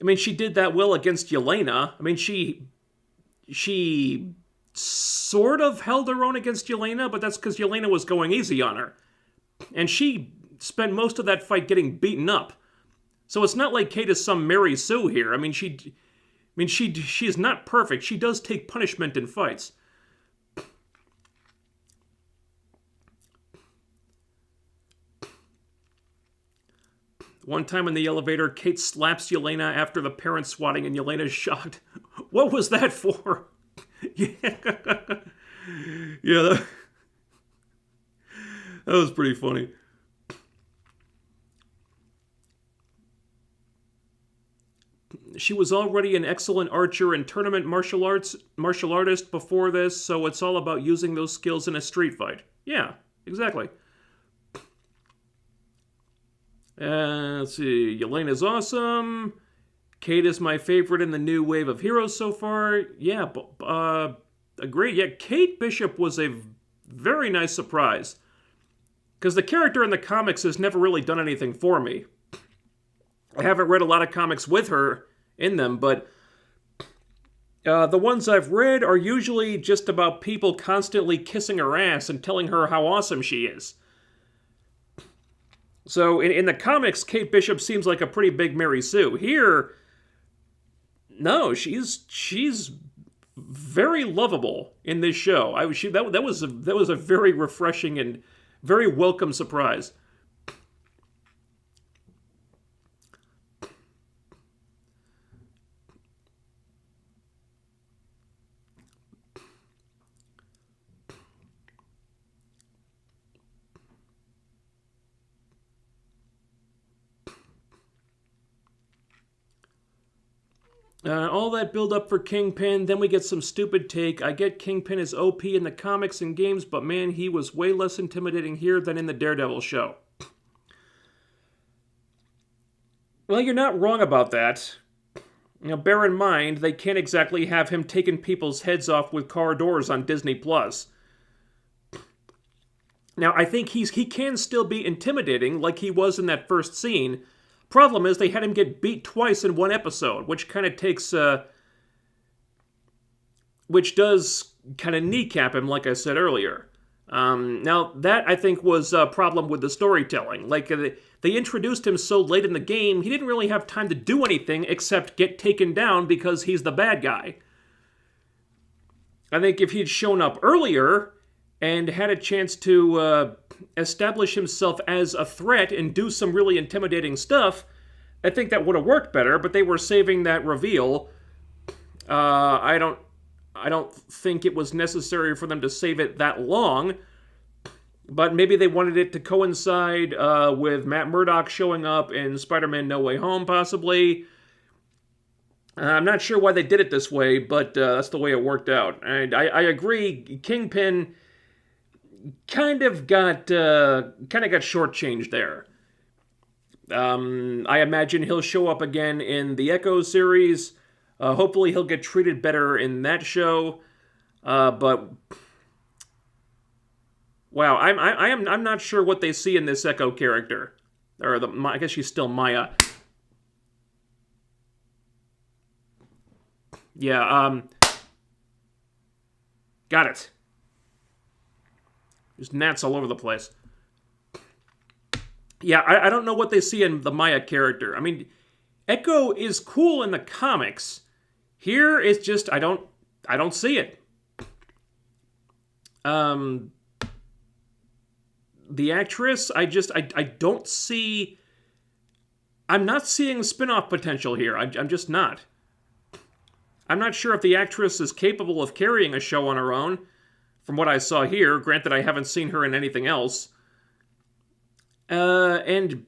I mean, she did that well against Yelena. I mean, she sort of held her own against Yelena, but that's because Yelena was going easy on her. And she spent most of that fight getting beaten up. So it's not like Kate is some Mary Sue here. I mean, she is not perfect. She does take punishment in fights. One time in the elevator, Kate slaps Yelena after the parent swatting, and Yelena's shocked. What was that for? Yeah, that was pretty funny. She was already an excellent archer and tournament martial artist before this, so it's all about using those skills in a street fight. Yeah, exactly. Let's see. Yelena's awesome. Kate is my favorite in the new wave of heroes so far. Yeah, agree. Yeah, Kate Bishop was a very nice surprise. Because the character in the comics has never really done anything for me. I haven't read a lot of comics with her in them, but the ones I've read are usually just about people constantly kissing her ass and telling her how awesome she is. So in the comics, Kate Bishop seems like a pretty big Mary Sue. Here, no, she's very lovable in this show. That was a very refreshing and very welcome surprise. All that build-up for Kingpin, then we get some stupid take. I get Kingpin is OP in the comics and games, but man, he was way less intimidating here than in the Daredevil show. Well, you're not wrong about that. You know, bear in mind, they can't exactly have him taking people's heads off with car doors on Disney+. Now, I think he can still be intimidating, like he was in that first scene. Problem is, they had him get beat twice in one episode, which kind of takes, which does kind of kneecap him, like I said earlier. Now, that, I think, was a problem with the storytelling. Like, they introduced him so late in the game, he didn't really have time to do anything except get taken down because he's the bad guy. I think if he'd shown up earlier and had a chance to establish himself as a threat and do some really intimidating stuff, I think that would have worked better, but they were saving that reveal. I don't think it was necessary for them to save it that long, but maybe they wanted it to coincide with Matt Murdock showing up in Spider-Man No Way Home, possibly. I'm not sure why they did it this way, but that's the way it worked out. And I agree, Kingpin kind of got shortchanged there. I imagine he'll show up again in the Echo series. Hopefully he'll get treated better in that show. But Wow, I'm not sure what they see in this Echo character, or I guess she's still Maya. Yeah, got it. There's gnats all over the place. Yeah, I don't know what they see in the Maya character. I mean, Echo is cool in the comics. Here, it's just I don't see it. The actress, I don't see. I'm not seeing spin-off potential here. I'm just not. I'm not sure if the actress is capable of carrying a show on her own. From what I saw here, granted I haven't seen her in anything else. And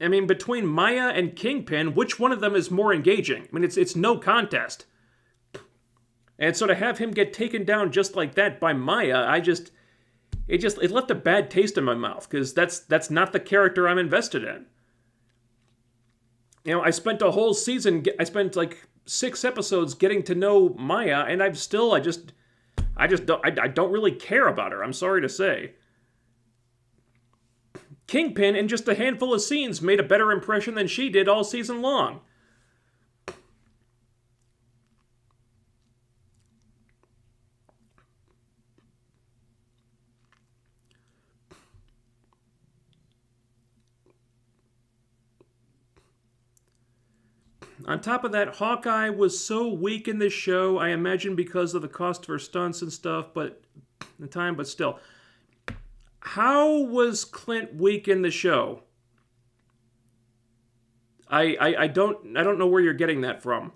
I mean, between Maya and Kingpin, which one of them is more engaging? I mean, it's no contest. And so to have him get taken down just like that by Maya, it left a bad taste in my mouth, because that's not the character I'm invested in. You know, I spent a whole season, I spent like 6 episodes getting to know Maya, and I don't really care about her, I'm sorry to say. Kingpin, in just a handful of scenes, made a better impression than she did all season long. On top of that, Hawkeye was so weak in this show, I imagine because of the cost of her stunts and stuff, but still. How was Clint weak in the show? I don't know where you're getting that from.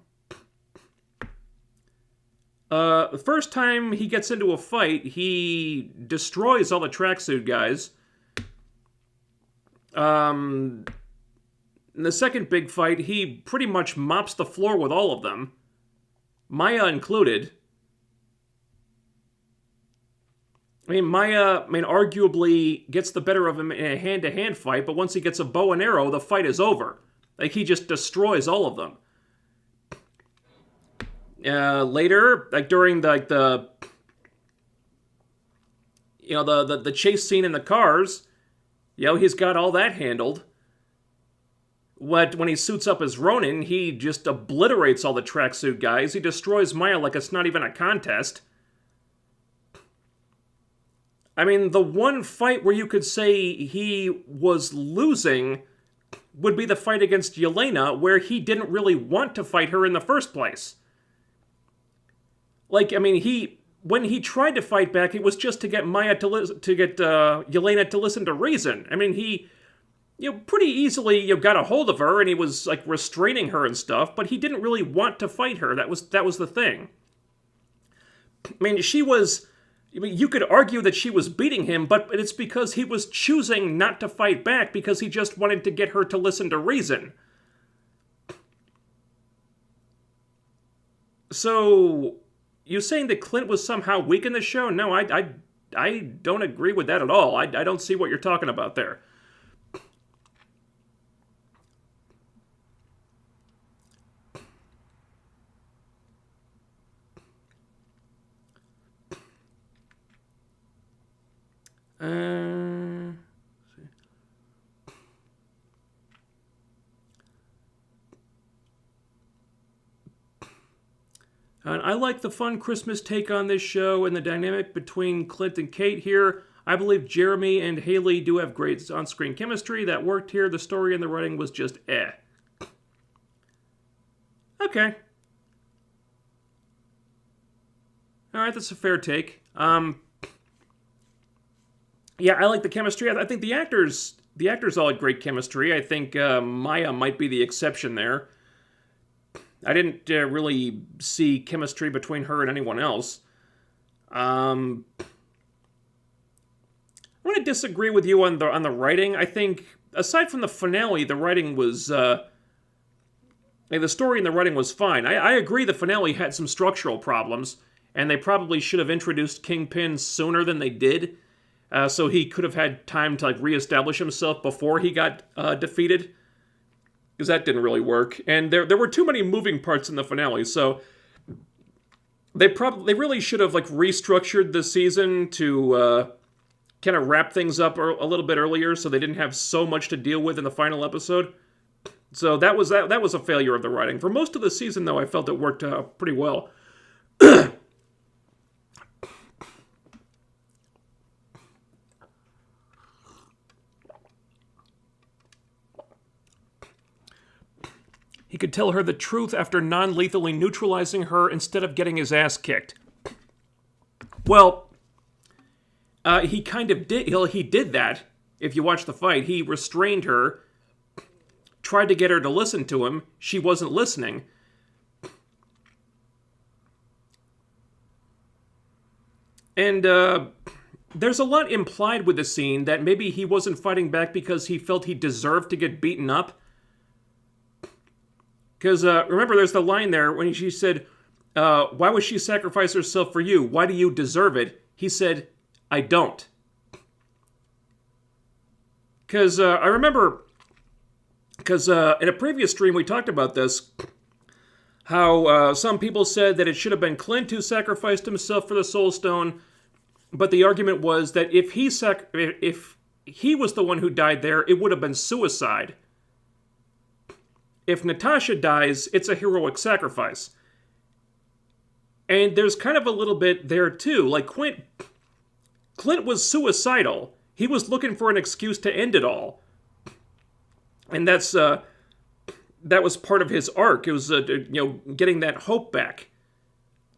The first time he gets into a fight, he destroys all the tracksuit guys. In the second big fight, he pretty much mops the floor with all of them, Maya included. I mean, Maya, arguably gets the better of him in a hand-to-hand fight, but once he gets a bow and arrow, the fight is over. Like, he just destroys all of them. Later, like during the chase scene in the cars, he's got all that handled. When he suits up as Ronin, he just obliterates all the tracksuit guys. He destroys Maya like it's not even a contest. I mean, the one fight where you could say he was losing would be the fight against Yelena, where he didn't really want to fight her in the first place. Like, I mean, when he tried to fight back, it was just to get Yelena to listen to reason. I mean, he pretty easily got a hold of her, and he was like restraining her and stuff, but he didn't really want to fight her. That was the thing. I mean, you could argue that she was beating him, but it's because he was choosing not to fight back because he just wanted to get her to listen to reason. So, you saying that Clint was somehow weak in the show? No, I don't agree with that at all. I don't see what you're talking about there. And I like the fun Christmas take on this show and the dynamic between Clint and Kate here. I believe Jeremy and Haley do have great on-screen chemistry that worked here. The story and the writing was just eh. Okay. Alright, that's a fair take. Yeah, I like the chemistry. I think the actors all had great chemistry. I think Maya might be the exception there. I didn't really see chemistry between her and anyone else. I'm going to disagree with you on the writing. I think, aside from the finale, the writing was... the story and the writing was fine. I agree the finale had some structural problems, and they probably should have introduced Kingpin sooner than they did, so he could have had time to reestablish himself before he got defeated. Because that didn't really work. And there were too many moving parts in the finale, so they really should have restructured the season to kind of wrap things up a little bit earlier so they didn't have so much to deal with in the final episode. So that was a failure of the writing. For most of the season, though, I felt it worked pretty well. He could tell her the truth after non-lethally neutralizing her instead of getting his ass kicked. Well, he kind of did. He did that. If you watch the fight, he restrained her, tried to get her to listen to him. She wasn't listening. And there's a lot implied with the scene that maybe he wasn't fighting back because he felt he deserved to get beaten up. Because, remember, there's the line there when she said, why would she sacrifice herself for you? Why do you deserve it? He said, I don't. Because, I remember, because in a previous stream we talked about this, how some people said that it should have been Clint who sacrificed himself for the Soul Stone, but the argument was that if he was the one who died there, it would have been suicide. If Natasha dies, it's a heroic sacrifice. And there's kind of a little bit there, too. Like, Clint was suicidal. He was looking for an excuse to end it all. And that was part of his arc. It was, getting that hope back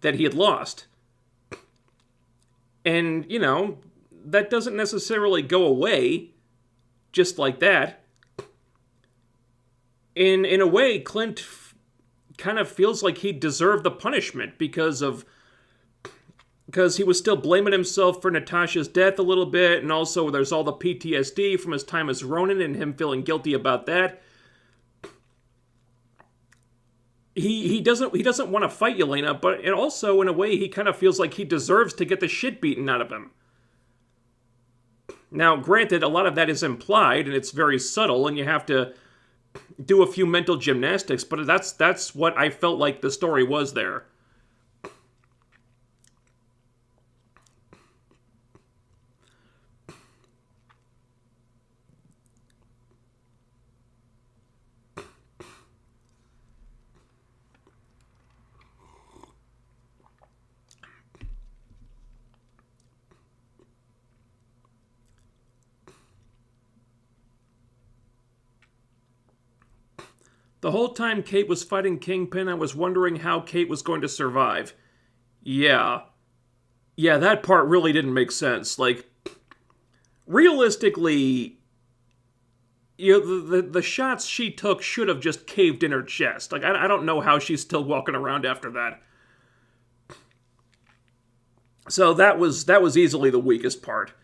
that he had lost. And, that doesn't necessarily go away just like that. In a way, Clint kind of feels like he deserved the punishment because he was still blaming himself for Natasha's death a little bit, and also there's all the PTSD from his time as Ronin and him feeling guilty about that. He doesn't want to fight Yelena, but and also in a way he kind of feels like he deserves to get the shit beaten out of him. Now, granted, a lot of that is implied and it's very subtle, and you have to do a few mental gymnastics, but that's what I felt like the story was there. The whole time Kate was fighting Kingpin, I was wondering how Kate was going to survive. Yeah, that part really didn't make sense. Like, realistically, the shots she took should have just caved in her chest. Like, I don't know how she's still walking around after that. So that was easily the weakest part.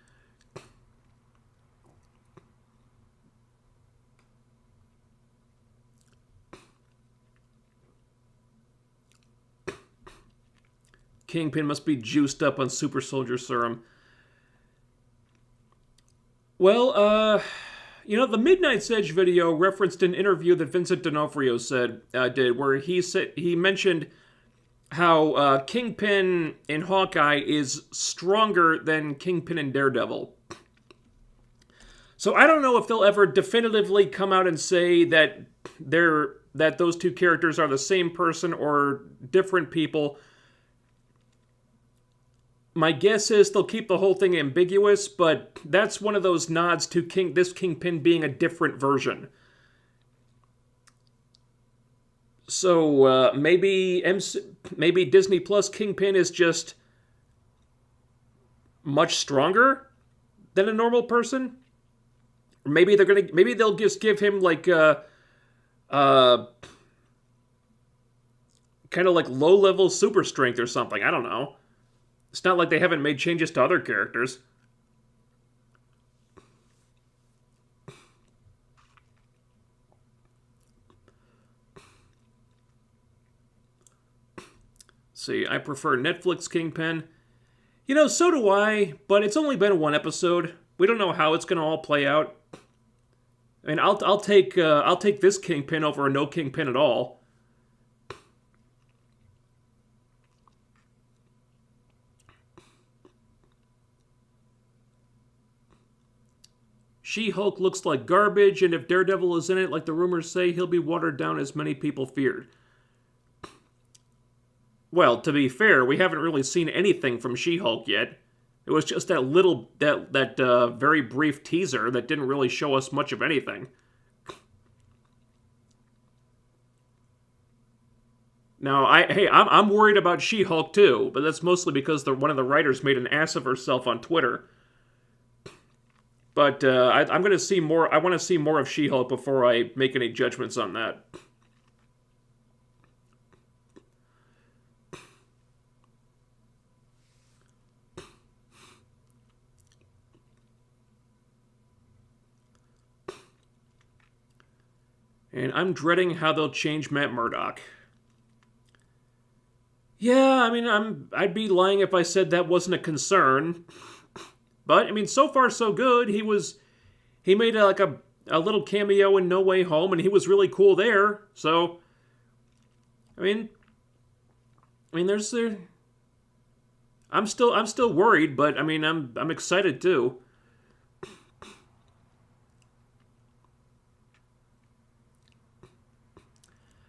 Kingpin must be juiced up on super soldier serum. Well, the Midnight's Edge video referenced an interview that Vincent D'Onofrio did, where he mentioned how Kingpin in Hawkeye is stronger than Kingpin in Daredevil. So I don't know if they'll ever definitively come out and say that those two characters are the same person or different people. My guess is they'll keep the whole thing ambiguous, but that's one of those nods to this Kingpin being a different version. So maybe Disney Plus Kingpin is just much stronger than a normal person. Or maybe they'll just give him like kind of like low-level super strength or something. I don't know. It's not like they haven't made changes to other characters. See, I prefer Netflix Kingpin. So do I, but it's only been one episode. We don't know how it's going to all play out. I mean, I'll take this Kingpin over no Kingpin at all. She-Hulk looks like garbage, and if Daredevil is in it, like the rumors say, he'll be watered down as many people feared. Well, to be fair, we haven't really seen anything from She-Hulk yet. It was just that very brief teaser that didn't really show us much of anything. Now, I'm worried about She-Hulk too, but that's mostly because one of the writers made an ass of herself on Twitter. But I'm going to see more. I want to see more of She-Hulk before I make any judgments on that. And I'm dreading how they'll change Matt Murdock. Yeah, I mean, I'd be lying if I said that wasn't a concern. But, I mean, so far so good. He made a little cameo in No Way Home, and he was really cool there. So, I mean, there's I'm still worried, but I mean, I'm excited too.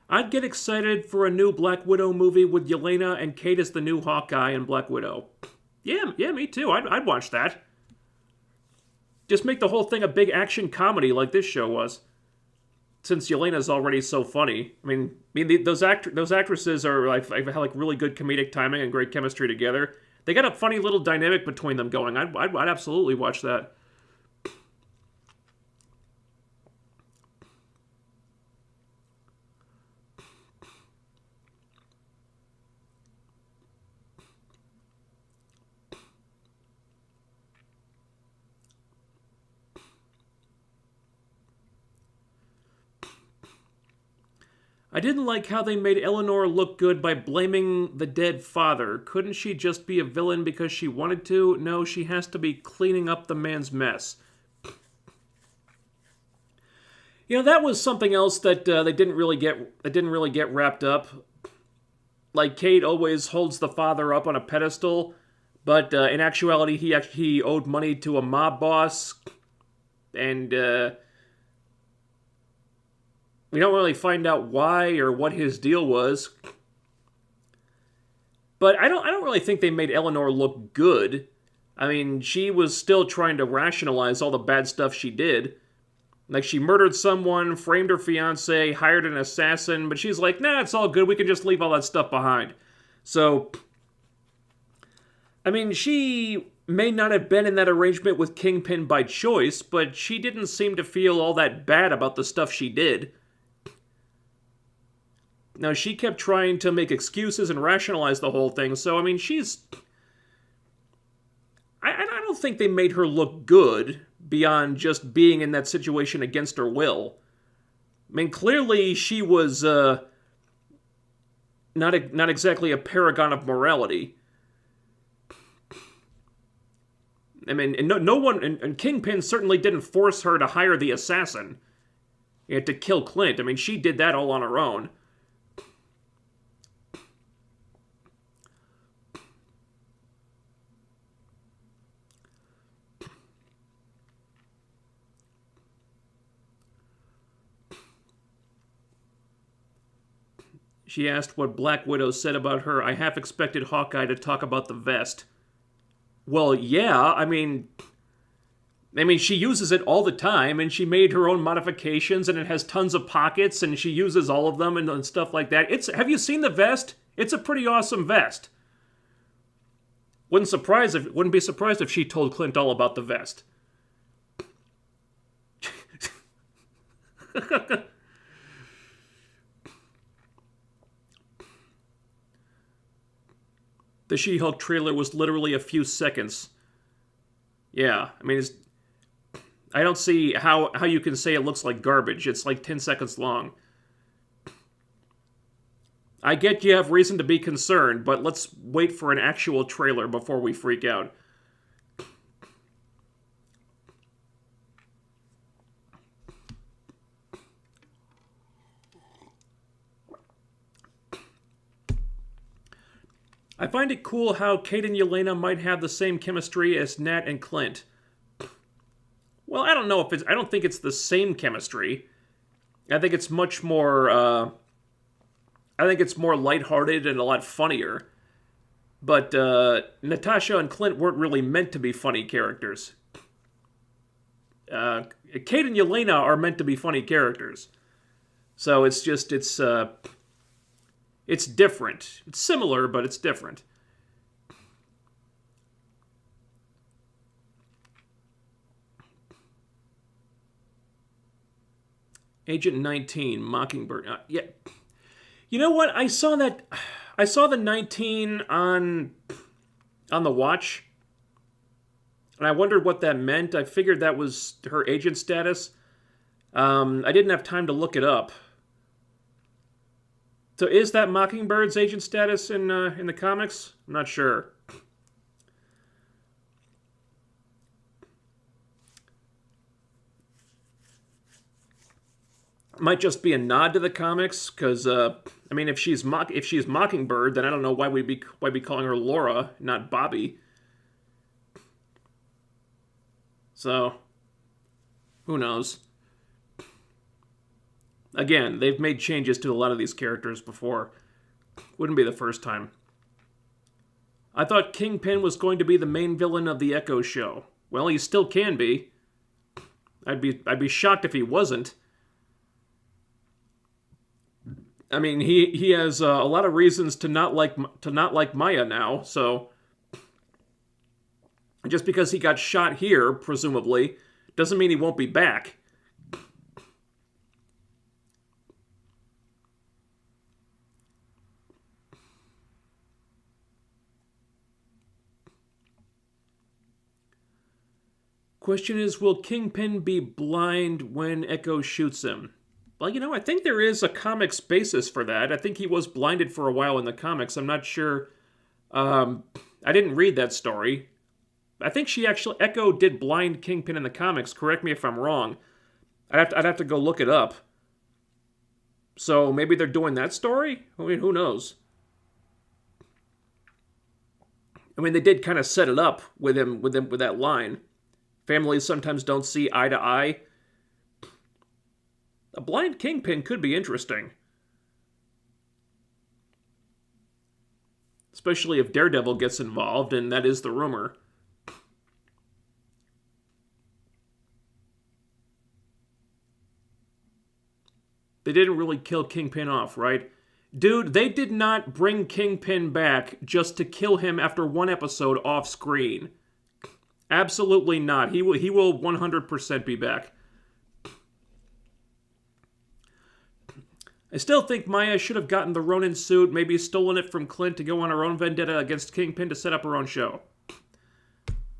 I'd get excited for a new Black Widow movie with Yelena and Kate as the new Hawkeye and Black Widow. Yeah, me too. I'd watch that. Just make the whole thing a big action comedy like this show was. Since Yelena's already so funny. I mean those actresses are have really good comedic timing and great chemistry together. They got a funny little dynamic between them going. I'd absolutely watch that. I didn't like how they made Eleanor look good by blaming the dead father. Couldn't she just be a villain because she wanted to? No, she has to be cleaning up the man's mess. You know, that was something else that they didn't really get wrapped up. Like, Kate always holds the father up on a pedestal, but in actuality, he owed money to a mob boss, and we don't really find out why or what his deal was. But I don't really think they made Eleanor look good. I mean, she was still trying to rationalize all the bad stuff she did. Like, she murdered someone, framed her fiancé, hired an assassin, but she's like, nah, it's all good, we can just leave all that stuff behind. So, I mean, she may not have been in that arrangement with Kingpin by choice, but she didn't seem to feel all that bad about the stuff she did. Now, she kept trying to make excuses and rationalize the whole thing, so, I mean, I don't think they made her look good beyond just being in that situation against her will. I mean, clearly she was not exactly a paragon of morality. I mean, and no one, and Kingpin certainly didn't force her to hire the assassin to kill Clint. I mean, she did that all on her own. She asked what Black Widow said about her. I half expected Hawkeye to talk about the vest. Well, yeah, I mean, she uses it all the time, and she made her own modifications, and it has tons of pockets, and she uses all of them and stuff like that. Have you seen the vest? It's a pretty awesome vest. Wouldn't be surprised if she told Clint all about the vest. The She-Hulk trailer was literally a few seconds. Yeah, I mean, I don't see how you can say it looks like garbage. It's like 10 seconds long. I get you have reason to be concerned, but let's wait for an actual trailer before we freak out. I find it cool how Kate and Yelena might have the same chemistry as Nat and Clint. well, I don't know if it's, I don't think it's the same chemistry. I think it's much more, I think it's more lighthearted and a lot funnier. But Natasha and Clint weren't really meant to be funny characters. Kate and Yelena are meant to be funny characters. So it's just, it's different. It's similar, but it's different. Agent 19, Mockingbird. Yeah. You know what? I saw the 19 on the watch, and I wondered what that meant. I figured that was her agent status. I didn't have time to look it up. So is that Mockingbird's agent status in the comics? I'm not sure. Might just be a nod to the comics, because I mean, if she's Mockingbird, then I don't know why we'd be calling her Laura, not Bobby. So, who knows? Again, they've made changes to a lot of these characters before. Wouldn't be the first time. I thought Kingpin was going to be the main villain of the Echo show. Well, he still can be. I'd be shocked if he wasn't. I mean, he has a lot of reasons to not like Maya now. So just because he got shot here, presumably, doesn't mean he won't be back. Question is, will Kingpin be blind when Echo shoots him? Well, you know, I think there is a comics basis for that. I think he was blinded for a while in the comics. I'm not sure. I didn't read that story. I think Echo did blind Kingpin in the comics. Correct me if I'm wrong. I'd have to go look it up. So maybe they're doing that story? I mean, who knows? I mean, they did kind of set it up with that line. Families sometimes don't see eye to eye. A blind Kingpin could be interesting. Especially if Daredevil gets involved, and that is the rumor. They didn't really kill Kingpin off, right? Dude, they did not bring Kingpin back just to kill him after one episode off screen. Absolutely not. He will 100% be back. I still think Maya should have gotten the Ronin suit, maybe stolen it from Clint to go on her own vendetta against Kingpin to set up her own show.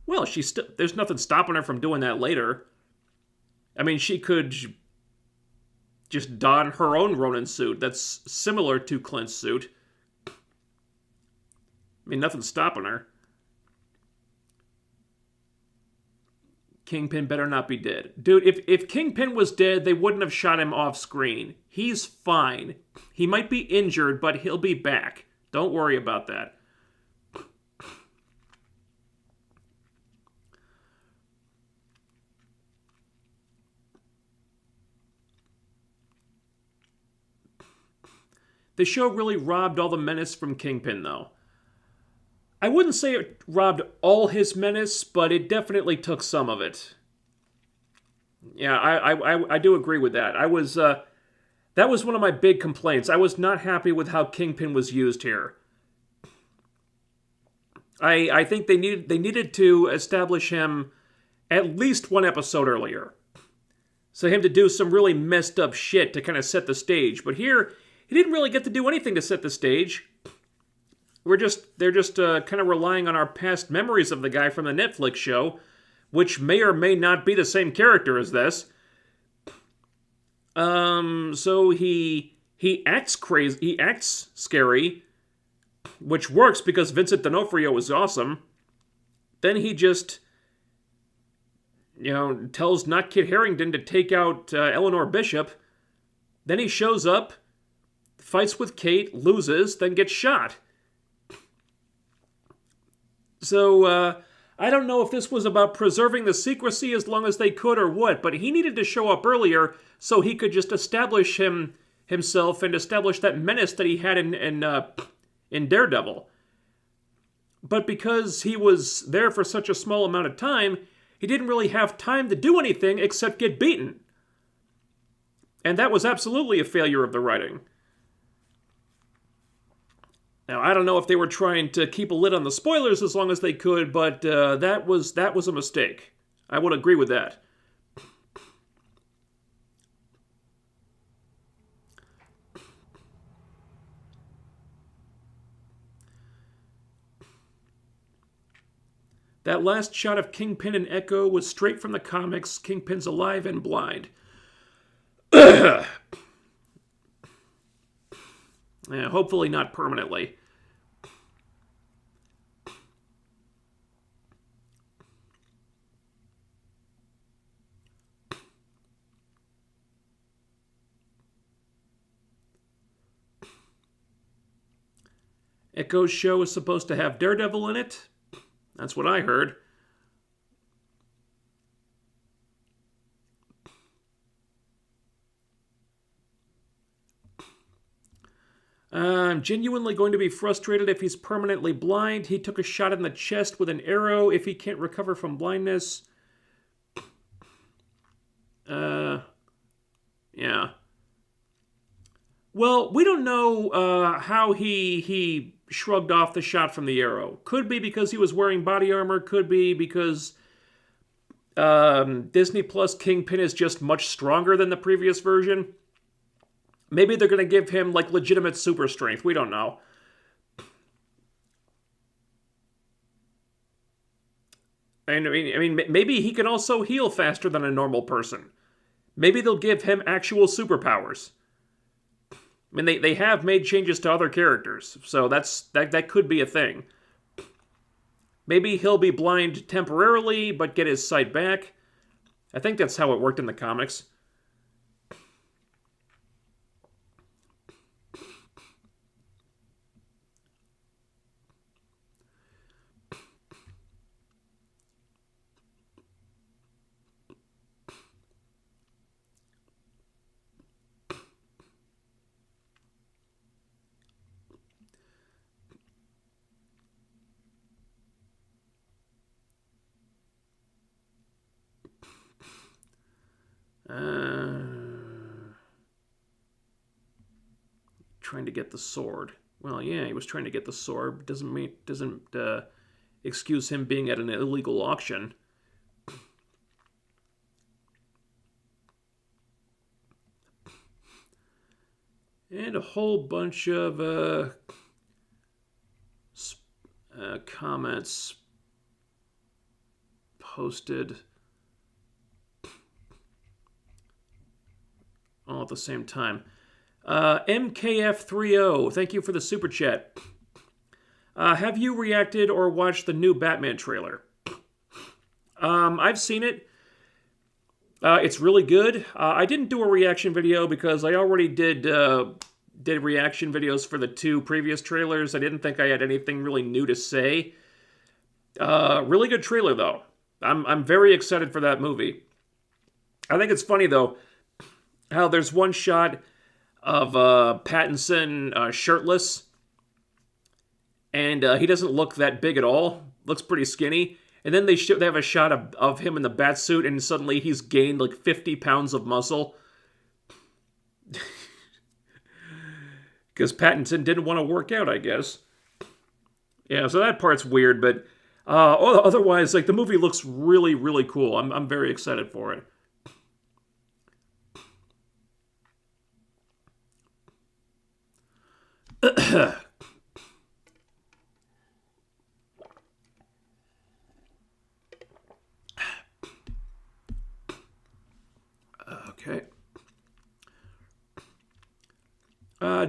Well, there's nothing stopping her from doing that later. I mean, she could just don her own Ronin suit that's similar to Clint's suit. I mean, nothing's stopping her. Kingpin better not be dead. Dude, if Kingpin was dead, they wouldn't have shot him off screen. He's fine. He might be injured, but he'll be back. Don't worry about that. The show really robbed all the menace from Kingpin, though. I wouldn't say it robbed all his menace, but it definitely took some of it. Yeah, I do agree with that. That was one of my big complaints. I was not happy with how Kingpin was used here. I think they needed to establish him at least one episode earlier. So him to do some really messed up shit to kind of set the stage. But here, he didn't really get to do anything to set the stage. They're just kind of relying on our past memories of the guy from the Netflix show, which may or may not be the same character as this. So he acts crazy, he acts scary, which works because Vincent D'Onofrio is awesome. Then he just, tells not Kit Harington to take out Eleanor Bishop. Then he shows up, fights with Kate, loses, then gets shot. So, I don't know if this was about preserving the secrecy as long as they could or what, but he needed to show up earlier so he could just establish himself and establish that menace that he had in Daredevil. But because he was there for such a small amount of time, he didn't really have time to do anything except get beaten. And that was absolutely a failure of the writing. Now, I don't know if they were trying to keep a lid on the spoilers as long as they could, but that was a mistake. I would agree with that. That last shot of Kingpin and Echo was straight from the comics. Kingpin's alive and blind. Yeah, hopefully not permanently. Echo's show is supposed to have Daredevil in it. That's what I heard. I'm genuinely going to be frustrated if he's permanently blind. He took a shot in the chest with an arrow. If he can't recover from blindness... yeah. Well, we don't know how he shrugged off the shot from the arrow. Could be because he was wearing body armor. Could be because Disney Plus Kingpin is just much stronger than the previous version. Maybe they're going to give him, like, legitimate super strength. We don't know. And, I mean, maybe he can also heal faster than a normal person. Maybe they'll give him actual superpowers. I mean, they have made changes to other characters, so that could be a thing. Maybe he'll be blind temporarily, but get his sight back. I think that's how it worked in the comics. Trying to get the sword. Well, yeah, he was trying to get the sword. Doesn't excuse him being at an illegal auction. And a whole bunch of comments posted all at the same time. MKF30, thank you for the super chat. Have you reacted or watched the new Batman trailer? I've seen it. It's really good. I didn't do a reaction video because I already did reaction videos for the two previous trailers. I didn't think I had anything really new to say. Really good trailer, though. I'm very excited for that movie. I think it's funny, though, how there's one shot of Pattinson shirtless, and he doesn't look that big at all. Looks pretty skinny. And then they have a shot of him in the batsuit, and suddenly he's gained like 50 pounds of muscle. Because Pattinson didn't want to work out, I guess. Yeah, so that part's weird, but otherwise, like, the movie looks really, really cool. I'm very excited for it. Okay.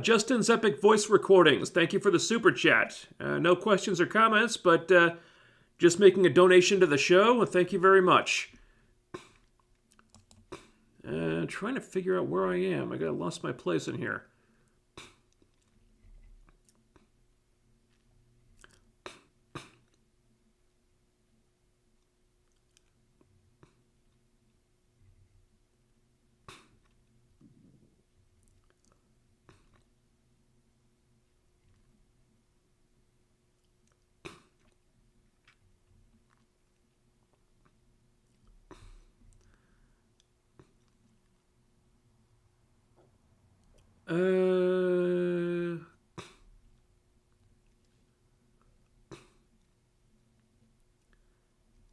Justin's Epic Voice Recordings. Thank you for the super chat. No questions or comments, but just making a donation to the show. Thank you very much. Trying to figure out where I am. I lost my place in here. Uh...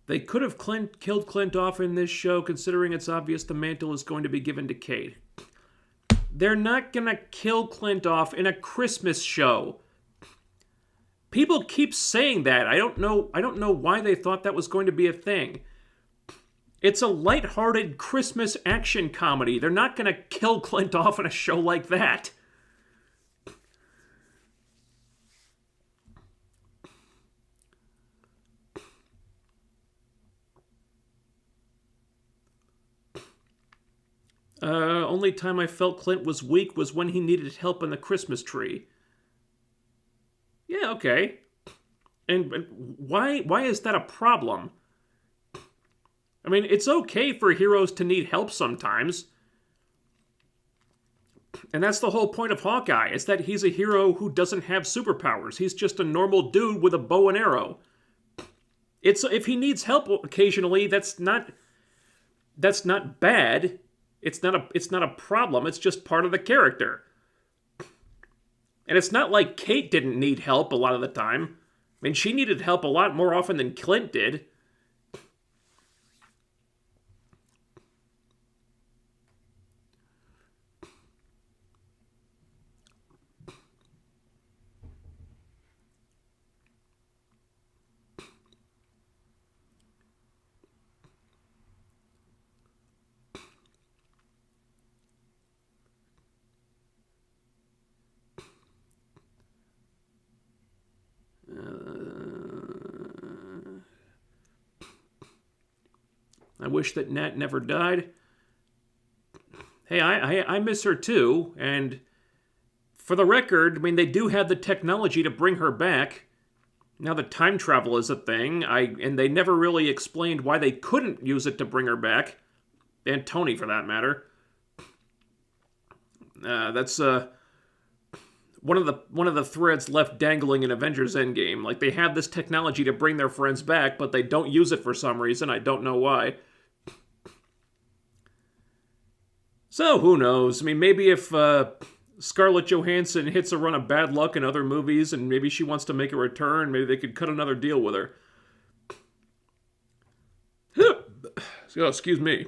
They could have killed Clint off in this show, considering it's obvious the mantle is going to be given to Kate. They're not gonna kill Clint off in a Christmas show. People keep saying that. I don't know why they thought that was going to be a thing. It's a lighthearted Christmas action comedy. They're not gonna kill Clint off in a show like that. Only time I felt Clint was weak was when he needed help on the Christmas tree. Yeah, okay. And why is that a problem? I mean, it's okay for heroes to need help sometimes. And that's the whole point of Hawkeye, is that he's a hero who doesn't have superpowers. He's just a normal dude with a bow and arrow. If he needs help occasionally, that's not bad. It's not a problem. It's just part of the character. And it's not like Kate didn't need help a lot of the time. I mean, she needed help a lot more often than Clint did. I wish that Nat never died. Hey, I miss her too, and for the record, I mean, they do have the technology to bring her back. Now that time travel is a thing, and they never really explained why they couldn't use it to bring her back. And Tony, for that matter. That's one of the threads left dangling in Avengers Endgame. Like, they have this technology to bring their friends back, but they don't use it for some reason. I don't know why. So, who knows? I mean, maybe if Scarlett Johansson hits a run of bad luck in other movies and maybe she wants to make a return, maybe they could cut another deal with her. Oh, excuse me.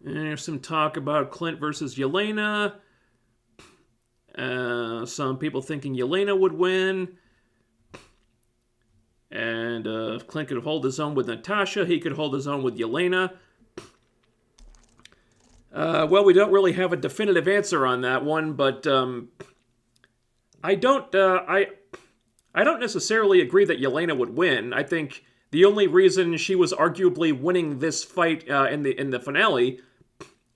And there's some talk about Clint versus Yelena. Some people thinking Yelena would win. And if Clint could hold his own with Natasha, he could hold his own with Yelena. Well, we don't really have a definitive answer on that one, but I don't necessarily agree that Yelena would win. I think the only reason she was arguably winning this fight in the finale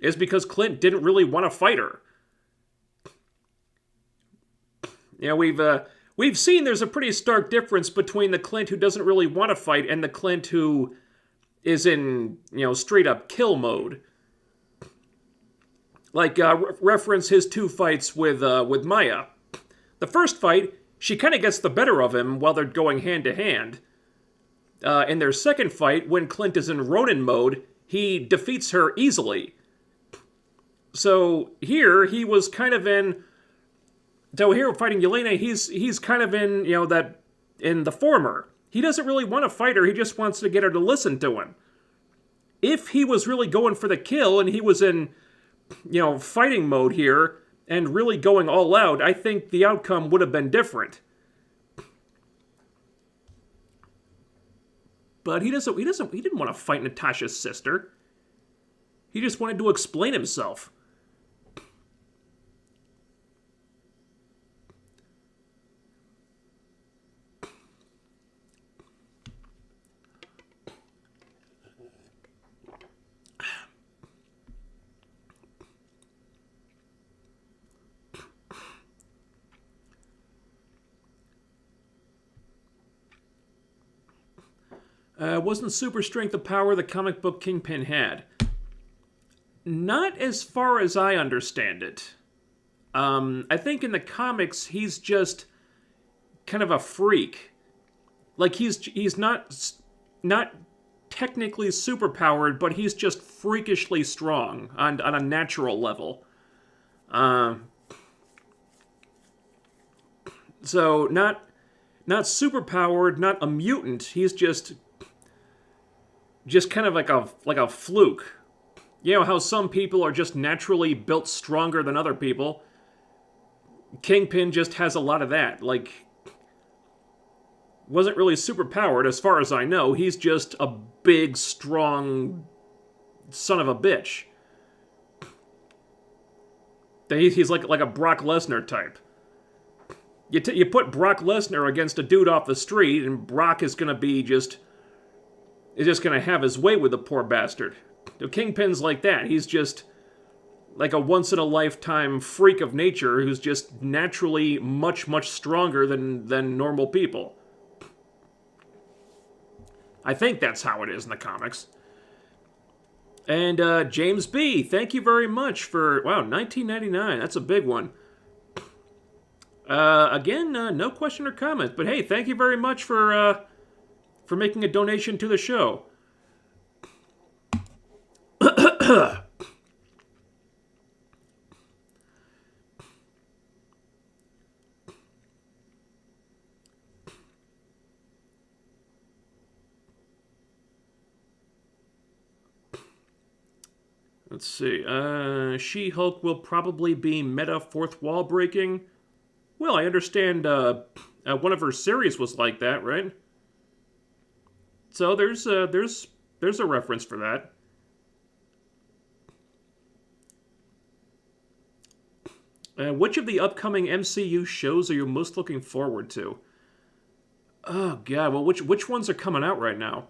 is because Clint didn't really want to fight her. Yeah, we've seen there's a pretty stark difference between the Clint who doesn't really want to fight and the Clint who is in, straight up kill mode. Like, reference his two fights with Maya. The first fight, she kind of gets the better of him while they're going hand to hand. In their second fight, when Clint is in Ronin mode, he defeats her easily. So here, he was kind of in... So here, fighting Yelena, he's kind of in, in the former. He doesn't really want to fight her, he just wants to get her to listen to him. If he was really going for the kill, and he was in, fighting mode here, and really going all out, I think the outcome would have been different. But he didn't want to fight Natasha's sister. He just wanted to explain himself. Wasn't super strength the power the comic book Kingpin had? Not as far as I understand it. I think in the comics he's just kind of a freak. Like he's not technically superpowered, but he's just freakishly strong on a natural level. So not superpowered, not a mutant. He's just kind of like a fluke. You know how some people are just naturally built stronger than other people? Kingpin just has a lot of that. Like, wasn't really superpowered as far as I know. He's just a big, strong son of a bitch. He's like a Brock Lesnar type. You put Brock Lesnar against a dude off the street, and Brock is gonna be is just gonna have his way with the poor bastard. The Kingpin's like that. He's just like a once-in-a-lifetime freak of nature who's just naturally much, much stronger than normal people. I think that's how it is in the comics. And James B., thank you very much for, wow, $19.99. That's a big one. Again, no question or comment, but hey, thank you very much for making a donation to the show. Let's see. She-Hulk will probably be meta fourth wall breaking. Well, I understand one of her series was like that, right? So there's a reference for that. Which of the upcoming MCU shows are you most looking forward to? Oh god, well which ones are coming out right now?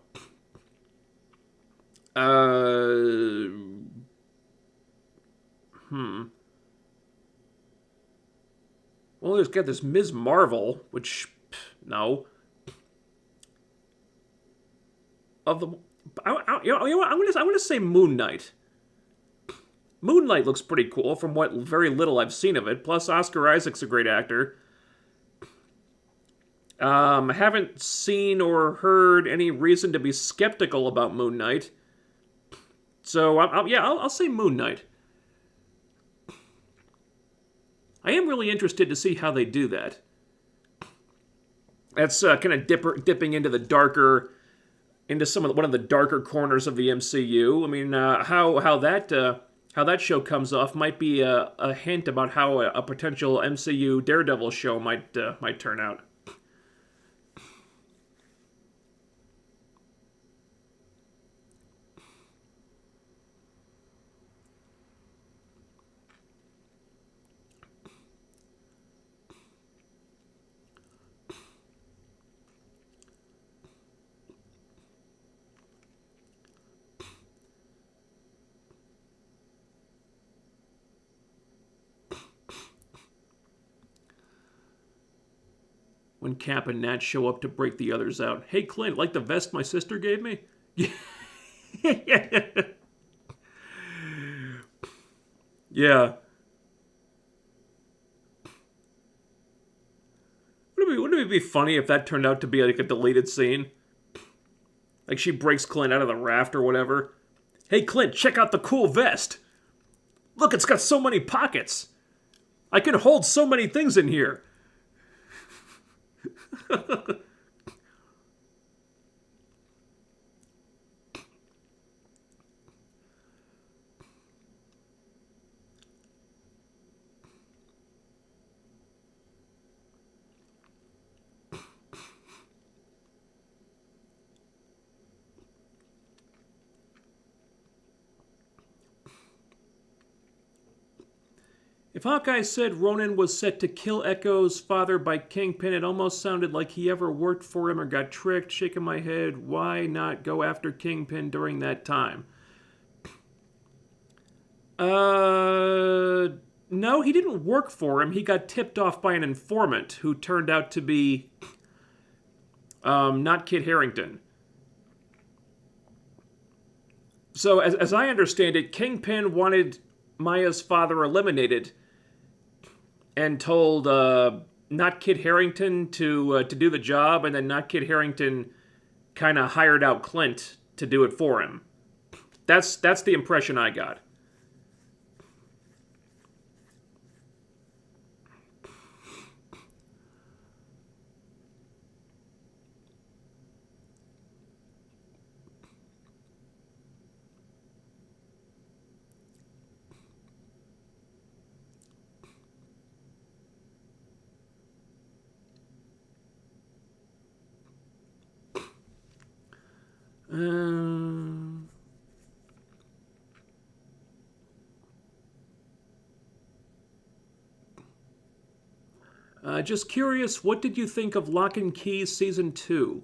Well, there's got this Ms. Marvel, which no. Of the, you know what? I'm gonna say Moon Knight. Moon Knight looks pretty cool from what very little I've seen of it. Plus, Oscar Isaac's a great actor. I haven't seen or heard any reason to be skeptical about Moon Knight. So, I'll say Moon Knight. I am really interested to see how they do that. That's kind of dipping into the darker, into one of the darker corners of the MCU. I mean, how that show comes off might be a hint about how a potential MCU Daredevil show might turn out. When Cap and Nat show up to break the others out. Hey, Clint, like the vest my sister gave me? Yeah. Wouldn't it be funny if that turned out to be like a deleted scene? Like she breaks Clint out of the raft or whatever. Hey, Clint, check out the cool vest. Look, it's got so many pockets. I can hold so many things in here. If Hawkeye said Ronan was set to kill Echo's father by Kingpin, it almost sounded like he ever worked for him or got tricked. Shaking my head, why not go after Kingpin during that time? No, he didn't work for him. He got tipped off by an informant who turned out to be not Kit Harington. So, as I understand it, Kingpin wanted Maya's father eliminated and told not Kid Harington to do the job, and then not Kid Harington kind of hired out Clint to do it for him. That's the impression I got. Just curious, what did you think of Lock and Key Season 2?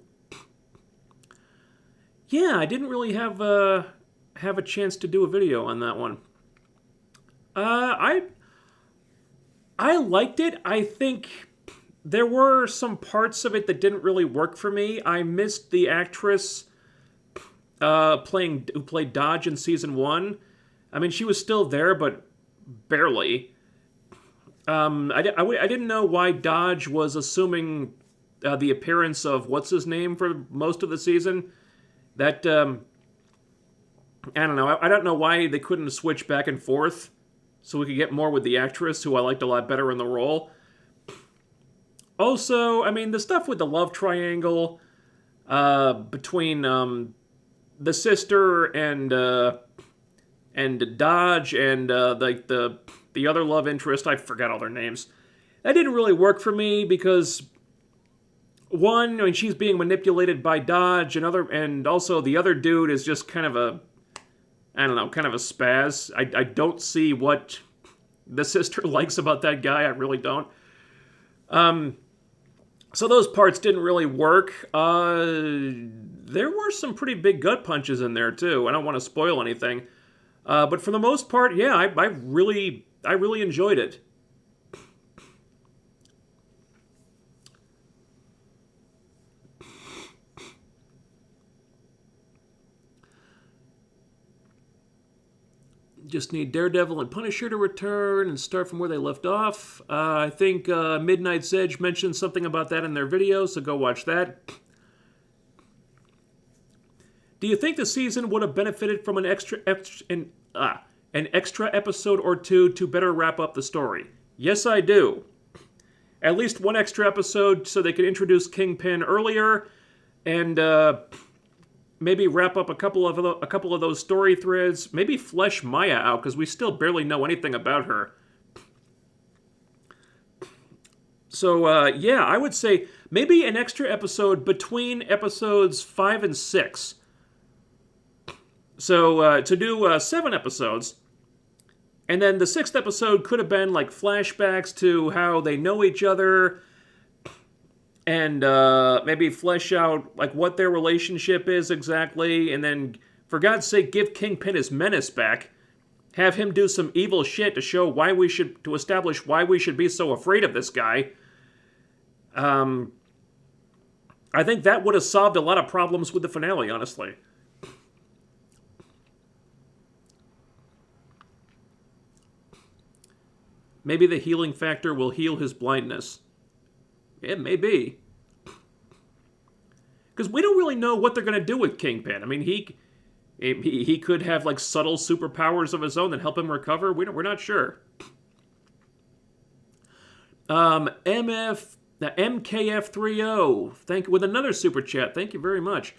Yeah, I didn't really have a chance to do a video on that one. I liked it. I think there were some parts of it that didn't really work for me. I missed the actress who played Dodge in Season 1. I mean, she was still there, but barely. I didn't know why Dodge was assuming the appearance of what's-his-name for most of the season. That, I don't know. I don't know why they couldn't switch back and forth so we could get more with the actress, who I liked a lot better in the role. Also, I mean, the stuff with the love triangle between the sister and Dodge and like the other love interest, I forgot all their names. That didn't really work for me because one, I mean, she's being manipulated by Dodge, and also the other dude is just kind of a, I don't know, kind of a spaz. I don't see what the sister likes about that guy. I really don't. So those parts didn't really work. There were some pretty big gut punches in there too. I don't want to spoil anything. But for the most part, yeah, I really enjoyed it. Just need Daredevil and Punisher to return and start from where they left off. I think Midnight's Edge mentioned something about that in their video, so go watch that. Do you think the season would have benefited from an extra episode or two to better wrap up the story? Yes, I do. At least one extra episode so they could introduce Kingpin earlier and maybe wrap up a couple of those story threads. Maybe flesh Maya out, because we still barely know anything about her. So, yeah, I would say maybe an extra episode between episodes 5 and 6. So, to do 7 episodes. And then the 6th episode could have been like flashbacks to how they know each other, and maybe flesh out like what their relationship is exactly, and then, for God's sake, give Kingpin his menace back. Have him do some evil shit to show to establish why we should be so afraid of this guy. I think that would have solved a lot of problems with the finale, honestly. Maybe the healing factor will heal his blindness. It may be. Because we don't really know what they're going to do with Kingpin. I mean, he could have like subtle superpowers of his own that help him recover. We're not sure. MKF30, thank you with another super chat. Thank you very much.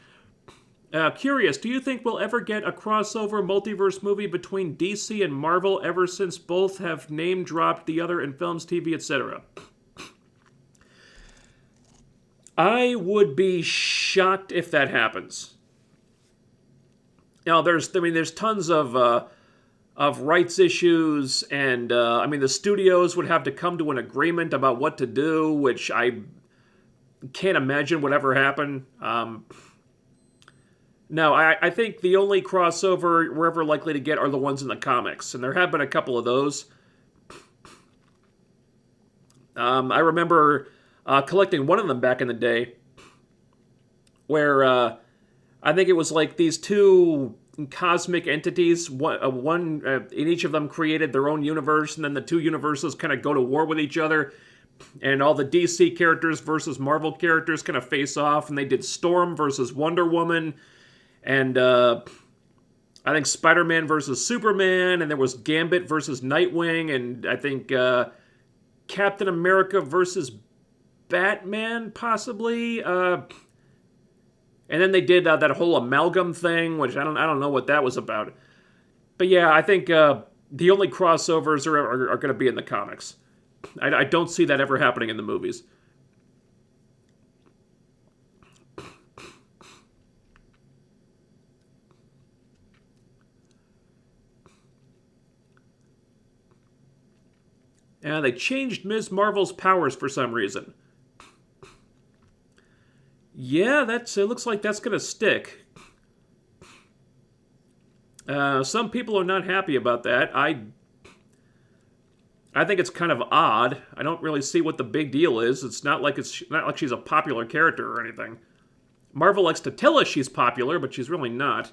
Curious, do you think we'll ever get a crossover multiverse movie between DC and Marvel ever since both have name-dropped the other in films, TV, etc.? I would be shocked if that happens. Now, there's tons of rights issues, and the studios would have to come to an agreement about what to do, which I can't imagine would ever happen. No, I think the only crossover we're ever likely to get are the ones in the comics, and there have been a couple of those. I remember collecting one of them back in the day, where I think it was like these two cosmic entities. One in each of them created their own universe, and then the two universes kind of go to war with each other. And all the DC characters versus Marvel characters kind of face off, and they did Storm versus Wonder Woman, and I think Spider-Man versus Superman, and there was Gambit versus Nightwing, and I think Captain America versus Batman, possibly. And then they did that whole amalgam thing, which I don't know what that was about. But yeah, I think the only crossovers are going to be in the comics. I don't see that ever happening in the movies. Yeah, they changed Ms. Marvel's powers for some reason. Yeah, it looks like that's going to stick. Some people are not happy about that. I think it's kind of odd. I don't really see what the big deal is. It's not like she's a popular character or anything. Marvel likes to tell us she's popular, but she's really not.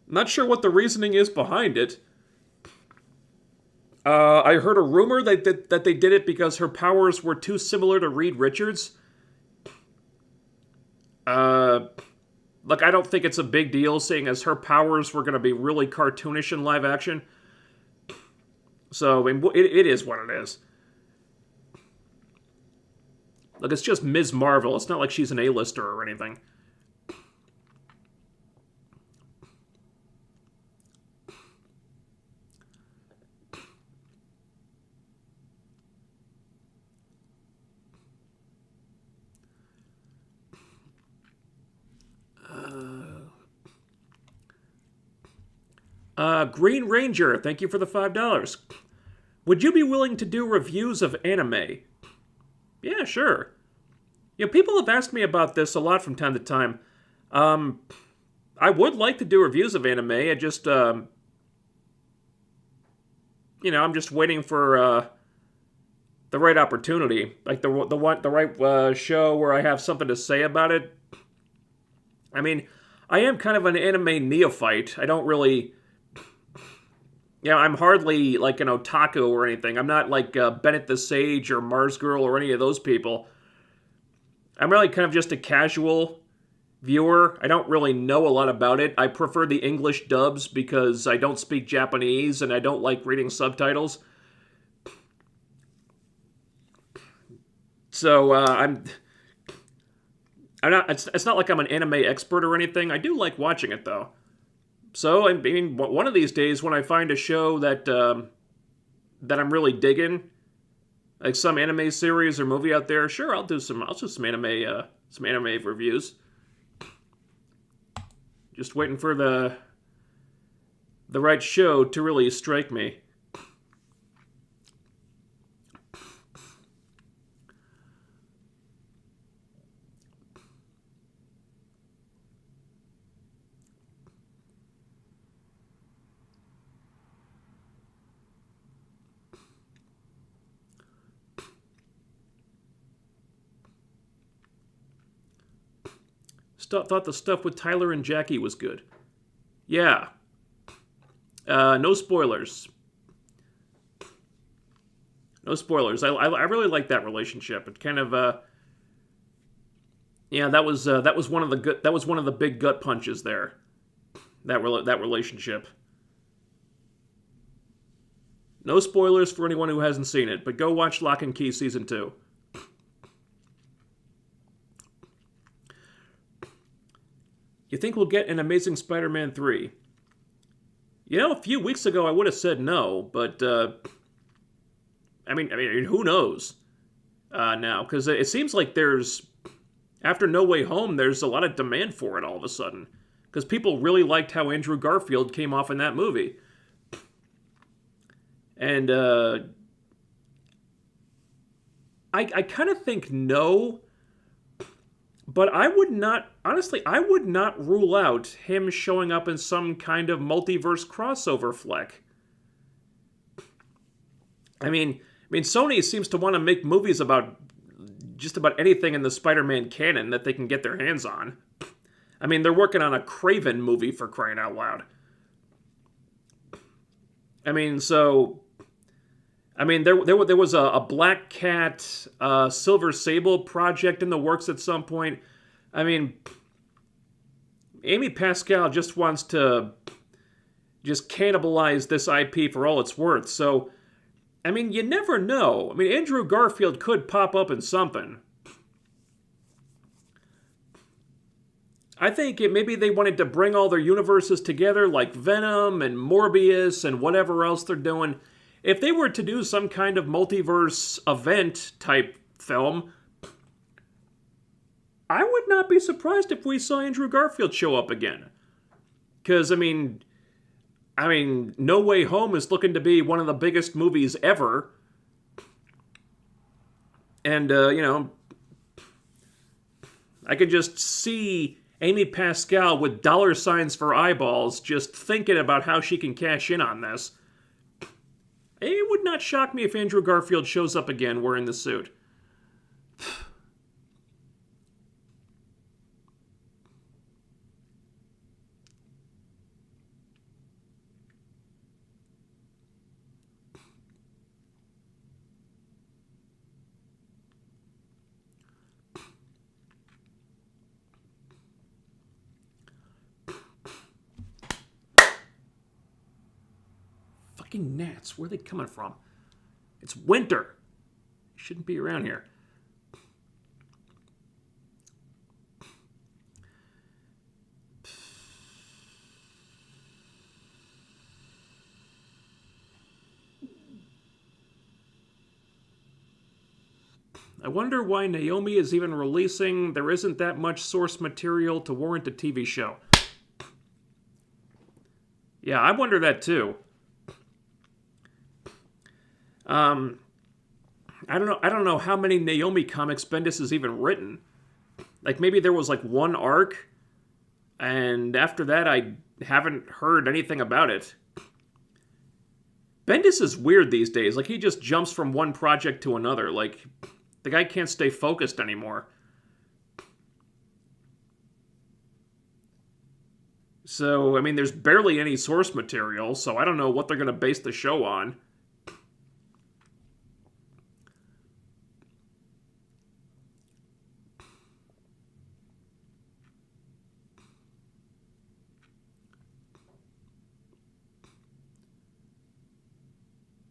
Not sure what the reasoning is behind it. I heard a rumor that they did it because her powers were too similar to Reed Richards. Look, I don't think it's a big deal, seeing as her powers were going to be really cartoonish in live action. So, I mean, it is what it is. Look, it's just Ms. Marvel. It's not like she's an A-lister or anything. Green Ranger, thank you for the $5. Would you be willing to do reviews of anime? Yeah, sure. You know, people have asked me about this a lot from time to time. I would like to do reviews of anime. I just, I'm just waiting for the right opportunity, like the right show where I have something to say about it. I mean, I am kind of an anime neophyte. I don't really. I'm hardly like an otaku or anything. I'm not like Bennett the Sage or Mars Girl or any of those people. I'm really kind of just a casual viewer. I don't really know a lot about it. I prefer the English dubs because I don't speak Japanese and I don't like reading subtitles. So I'm not. It's not like I'm an anime expert or anything. I do like watching it though. So, I mean, one of these days when I find a show that I'm really digging, like some anime series or movie out there, sure, I'll do some anime reviews. Just waiting for the right show to really strike me. Thought the stuff with Tyler and Jackie was good. Yeah. No spoilers. No spoilers. I really like that relationship. It kind of that was one of the big gut punches there. That relationship. No spoilers for anyone who hasn't seen it, but go watch Lock and Key Season 2. You think we'll get an Amazing Spider-Man 3? A few weeks ago I would have said no, but I mean, who knows now? Because it seems like after No Way Home, there's a lot of demand for it all of a sudden. Because people really liked how Andrew Garfield came off in that movie. And I kind of think no. But I would not rule out him showing up in some kind of multiverse crossover flick. I mean, Sony seems to want to make movies about just about anything in the Spider-Man canon that they can get their hands on. I mean, they're working on a Craven movie, for crying out loud. I mean, so... I mean, there was a Black Cat, Silver Sable project in the works at some point. I mean, Amy Pascal just wants to just cannibalize this IP for all it's worth. So, I mean, you never know. I mean, Andrew Garfield could pop up in something. I think maybe they wanted to bring all their universes together, like Venom and Morbius and whatever else they're doing. If they were to do some kind of multiverse event type film, I would not be surprised if we saw Andrew Garfield show up again. Because, I mean, No Way Home is looking to be one of the biggest movies ever. And, I could just see Amy Pascal with dollar signs for eyeballs just thinking about how she can cash in on this. It would not shock me if Andrew Garfield shows up again wearing the suit. Fucking gnats, where are they coming from? It's winter. Shouldn't be around here. I wonder why Naomi is even releasing. There isn't that much source material to warrant a TV show. Yeah, I wonder that too. I don't know how many Naomi comics Bendis has even written. Like, maybe there was like one arc, and after that I haven't heard anything about it. Bendis is weird these days. Like, he just jumps from one project to another. Like, the guy can't stay focused anymore. So, I mean, there's barely any source material, so I don't know what they're going to base the show on.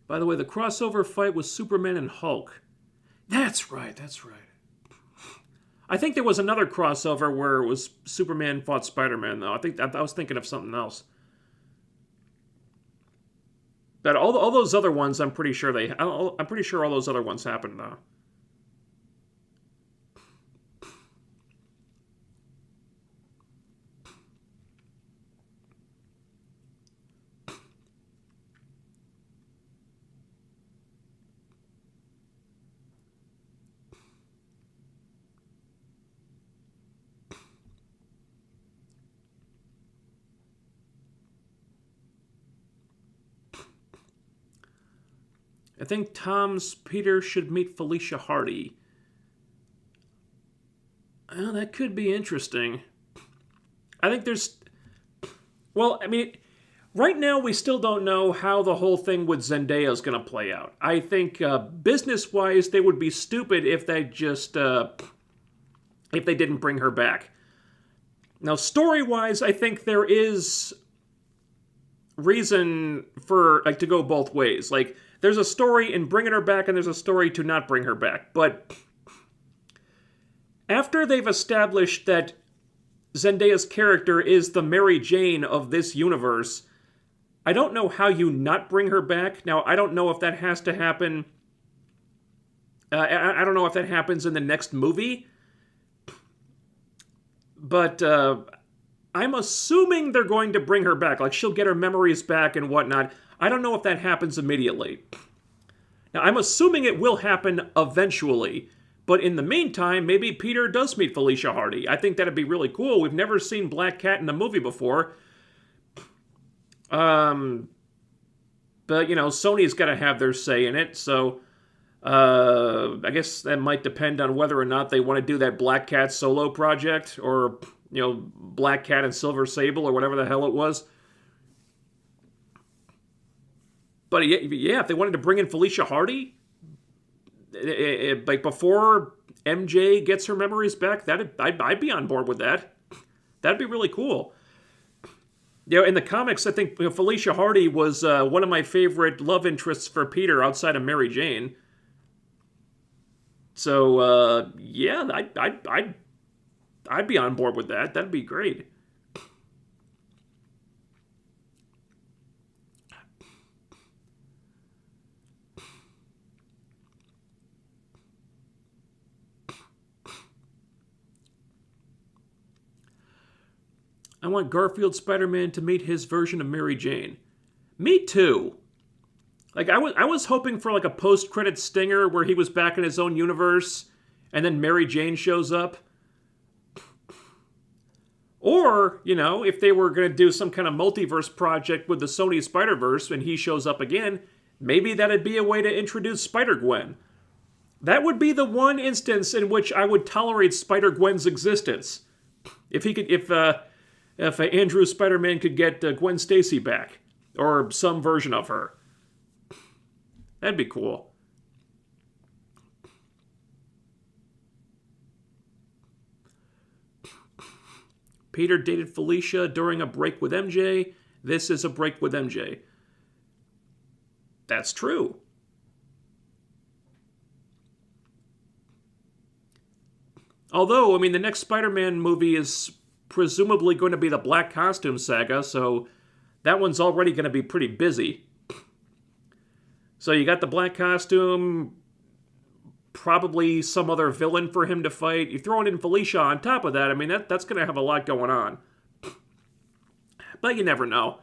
By the way, the crossover fight was Superman and Hulk. That's right. I think there was another crossover where it was Superman fought Spider-Man, though. I was thinking of something else. But all those other ones, I'm pretty sure all those other ones happened, though. I think Tom's Peter should meet Felicia Hardy. Well, that could be interesting. I think there's... Well, I mean, right now we still don't know how the whole thing with Zendaya is going to play out. I think business-wise, they would be stupid if they just... if they didn't bring her back. Now, story-wise, I think there is reason for, like, to go both ways. Like, there's a story in bringing her back, and there's a story to not bring her back. But after they've established that Zendaya's character is the Mary Jane of this universe, I don't know how you not bring her back. Now, I don't know if that has to happen... I don't know if that happens in the next movie. But I'm assuming they're going to bring her back. Like, she'll get her memories back and whatnot. I don't know if that happens immediately. Now, I'm assuming it will happen eventually. But in the meantime, maybe Peter does meet Felicia Hardy. I think that'd be really cool. We've never seen Black Cat in a movie before. But, Sony's got to have their say in it. So, I guess that might depend on whether or not they want to do that Black Cat solo project. Or Black Cat and Silver Sable or whatever the hell it was. But yeah, if they wanted to bring in Felicia Hardy, like before MJ gets her memories back, I'd be on board with that. That'd be really cool. In the comics, I think Felicia Hardy was one of my favorite love interests for Peter outside of Mary Jane. So yeah, I'd be on board with that. That'd be great. I want Garfield Spider-Man to meet his version of Mary Jane. Me too. Like I was hoping for like a post-credit stinger where he was back in his own universe, and then Mary Jane shows up. Or, if they were going to do some kind of multiverse project with the Sony Spider-Verse and he shows up again, maybe that'd be a way to introduce Spider-Gwen. That would be the one instance in which I would tolerate Spider-Gwen's existence. If Andrew Spider-Man could get Gwen Stacy back, or some version of her. That'd be cool. Peter dated Felicia during a break with MJ. This is a break with MJ. That's true. Although, the next Spider-Man movie is presumably going to be the Black Costume Saga, so that one's already going to be pretty busy. So you got the Black Costume, probably some other villain for him to fight. You throw in Felicia on top of that, that's going to have a lot going on. But you never know.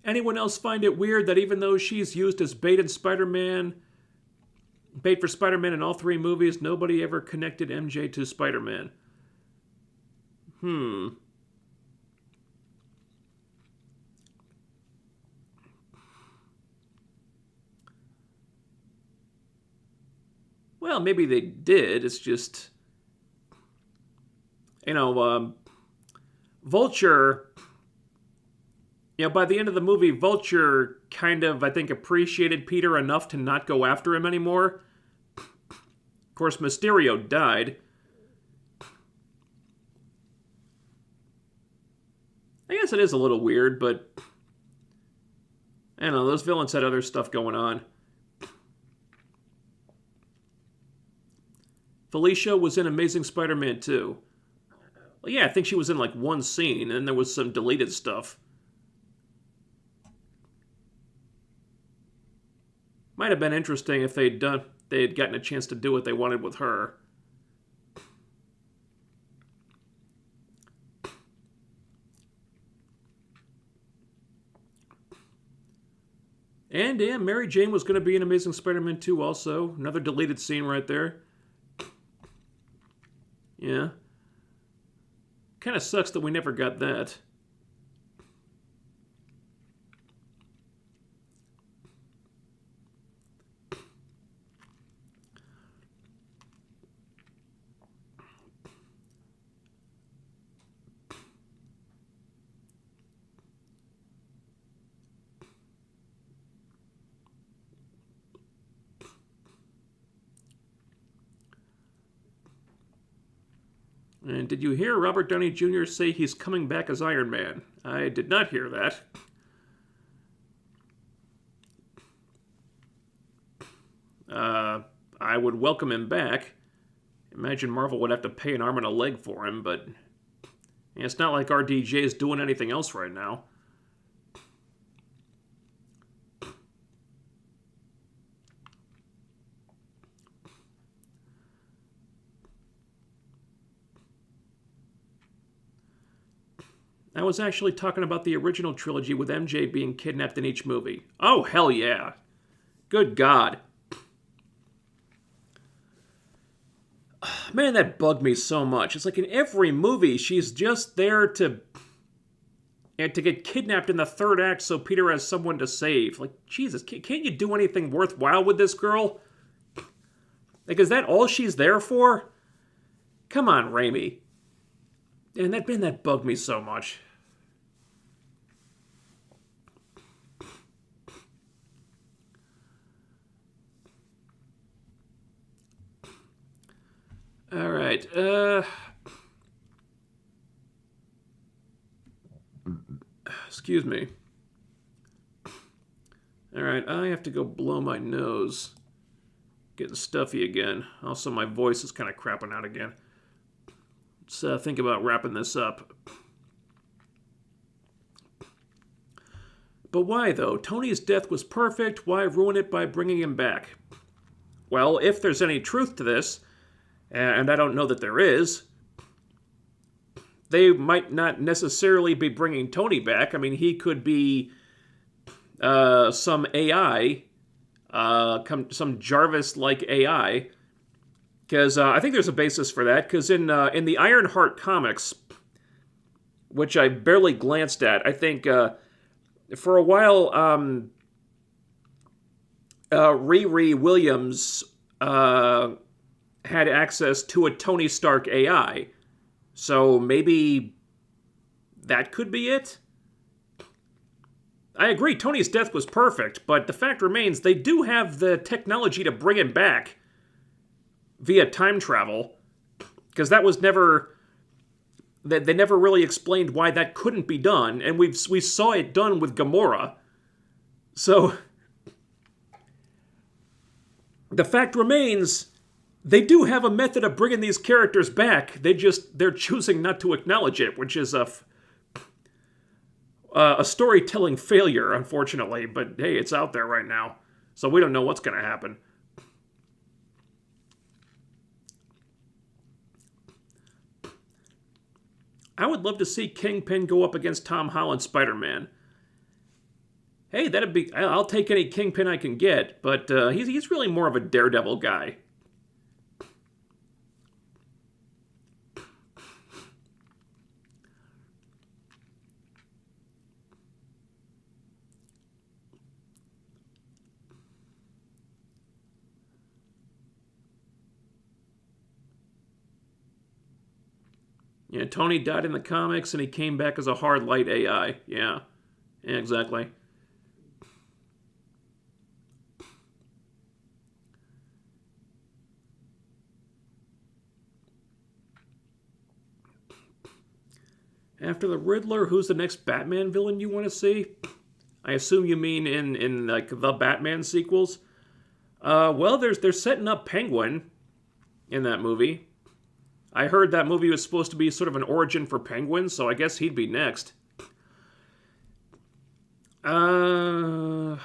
Anyone else find it weird that even though she's used as bait for Spider-Man in all three movies, nobody ever connected MJ to Spider-Man? Well, maybe they did. It's just, Vulture... by the end of the movie, Vulture kind of, I think, appreciated Peter enough to not go after him anymore. Of course, Mysterio died. I guess it is a little weird, but I don't know, those villains had other stuff going on. Felicia was in Amazing Spider-Man 2. Well, yeah, I think she was in like one scene, and there was some deleted stuff. Might have been interesting if they had gotten a chance to do what they wanted with her. And yeah, Mary Jane was going to be in Amazing Spider-Man 2 also. Another deleted scene right there. Yeah. Kind of sucks that we never got that. And did you hear Robert Downey Jr. say he's coming back as Iron Man? I did not hear that. I would welcome him back. Imagine Marvel would have to pay an arm and a leg for him, but it's not like RDJ is doing anything else right now. I was actually talking about the original trilogy with MJ being kidnapped in each movie. Oh, hell yeah. Good God. Man, that bugged me so much. It's like in every movie, she's just there to get kidnapped in the third act so Peter has someone to save. Like, Jesus, can't you do anything worthwhile with this girl? Like, is that all she's there for? Come on, Raimi. And that bugged me so much. All right. Excuse me. All right, I have to go blow my nose. Getting stuffy again. Also, my voice is kind of crapping out again. Let's think about wrapping this up. But why, though? Tony's death was perfect. Why ruin it by bringing him back? Well, if there's any truth to this, and I don't know that there is, they might not necessarily be bringing Tony back. I mean, he could be some AI, some Jarvis-like AI, because I think there's a basis for that, because in the Ironheart comics, which I barely glanced at, I think for a while, Riri Williams had access to a Tony Stark AI. So maybe that could be it? I agree, Tony's death was perfect, but the fact remains they do have the technology to bring him back via time travel, because that was never... They never really explained why that couldn't be done, and we saw it done with Gamora. So, the fact remains, they do have a method of bringing these characters back. They're choosing not to acknowledge it, which is a storytelling failure, unfortunately. But hey, it's out there right now, so we don't know what's going to happen. I would love to see Kingpin go up against Tom Holland's Spider-Man. Hey, that'd be... I'll take any Kingpin I can get, but he's really more of a Daredevil guy. Yeah, Tony died in the comics, and he came back as a hard light AI. Yeah, exactly. After the Riddler, who's the next Batman villain you want to see? I assume you mean in like the Batman sequels. Well, they're setting up Penguin in that movie. I heard that movie was supposed to be sort of an origin for Penguin, so I guess he'd be next. God,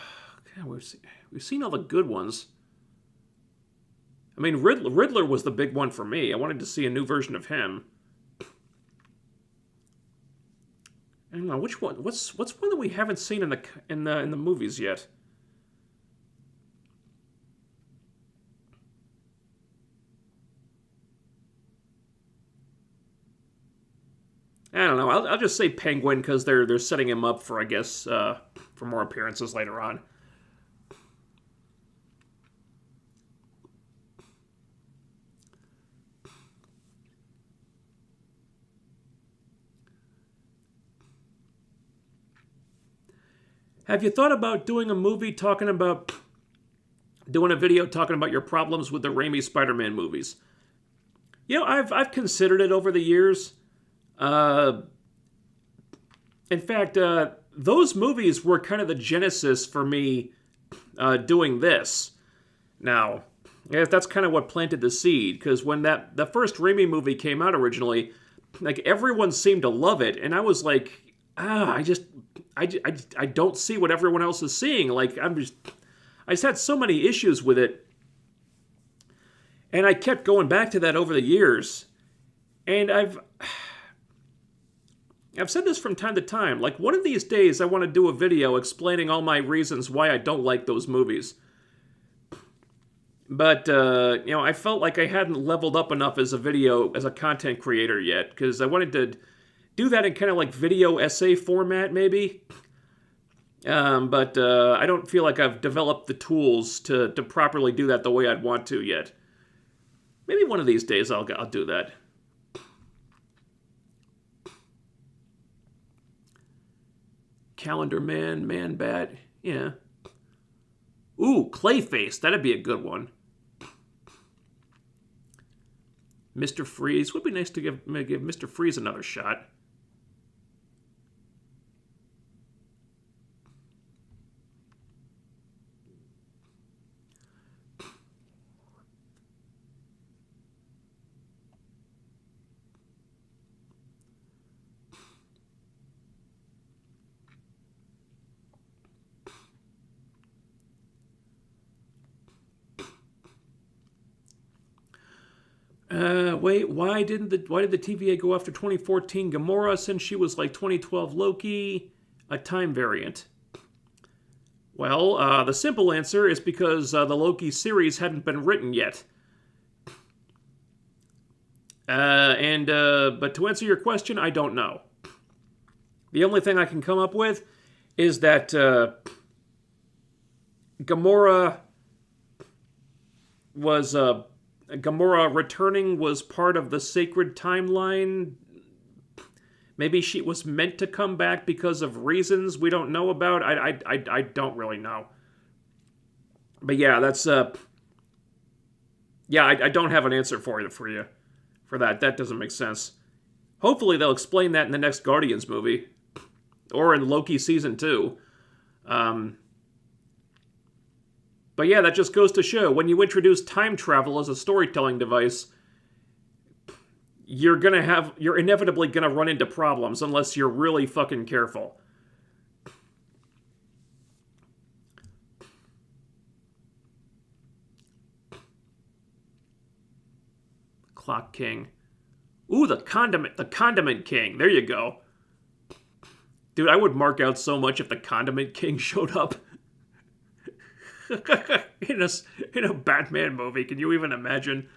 we've seen all the good ones. I mean, Riddler was the big one for me. I wanted to see a new version of him. I don't know which one. What's one that we haven't seen in the movies yet? I don't know. I'll just say Penguin because they're setting him up for, I guess, for more appearances later on. Have you thought about doing a movie doing a video talking about your problems with the Raimi Spider-Man movies? You know, I've considered it over the years. In fact, those movies were kind of the genesis for me doing this. Now, that's kind of what planted the seed, because when the first Raimi movie came out originally, like everyone seemed to love it, and I was like, I don't see what everyone else is seeing. Like I just had so many issues with it, and I kept going back to that over the years, and I've said this from time to time, like one of these days I want to do a video explaining all my reasons why I don't like those movies. But, I felt like I hadn't leveled up enough as a content creator yet, because I wanted to do that in kind of like video essay format, maybe. But I don't feel like I've developed the tools to properly do that the way I'd want to yet. Maybe one of these days I'll do that. Calendar Man, Man Bat, yeah. Ooh, Clayface, that'd be a good one. Mr. Freeze, would be nice to give Mr. Freeze another shot. Wait, why did the TVA go after 2014 Gamora since she was like 2012 Loki, a time variant? Well, the simple answer is because the Loki series hadn't been written yet. But to answer your question, I don't know. The only thing I can come up with is that Gamora returning was part of the sacred timeline. Maybe she was meant to come back because of reasons we don't know about. I don't really know. But yeah, that's yeah, I don't have an answer for you for that. That doesn't make sense. Hopefully they'll explain that in the next Guardians movie or in Loki season 2. But yeah, that just goes to show, when you introduce time travel as a storytelling device, you're inevitably gonna run into problems unless you're really fucking careful. Clock King. Ooh, the condiment king. There you go. Dude, I would mark out so much if the condiment king showed up. in a Batman movie. Can you even imagine?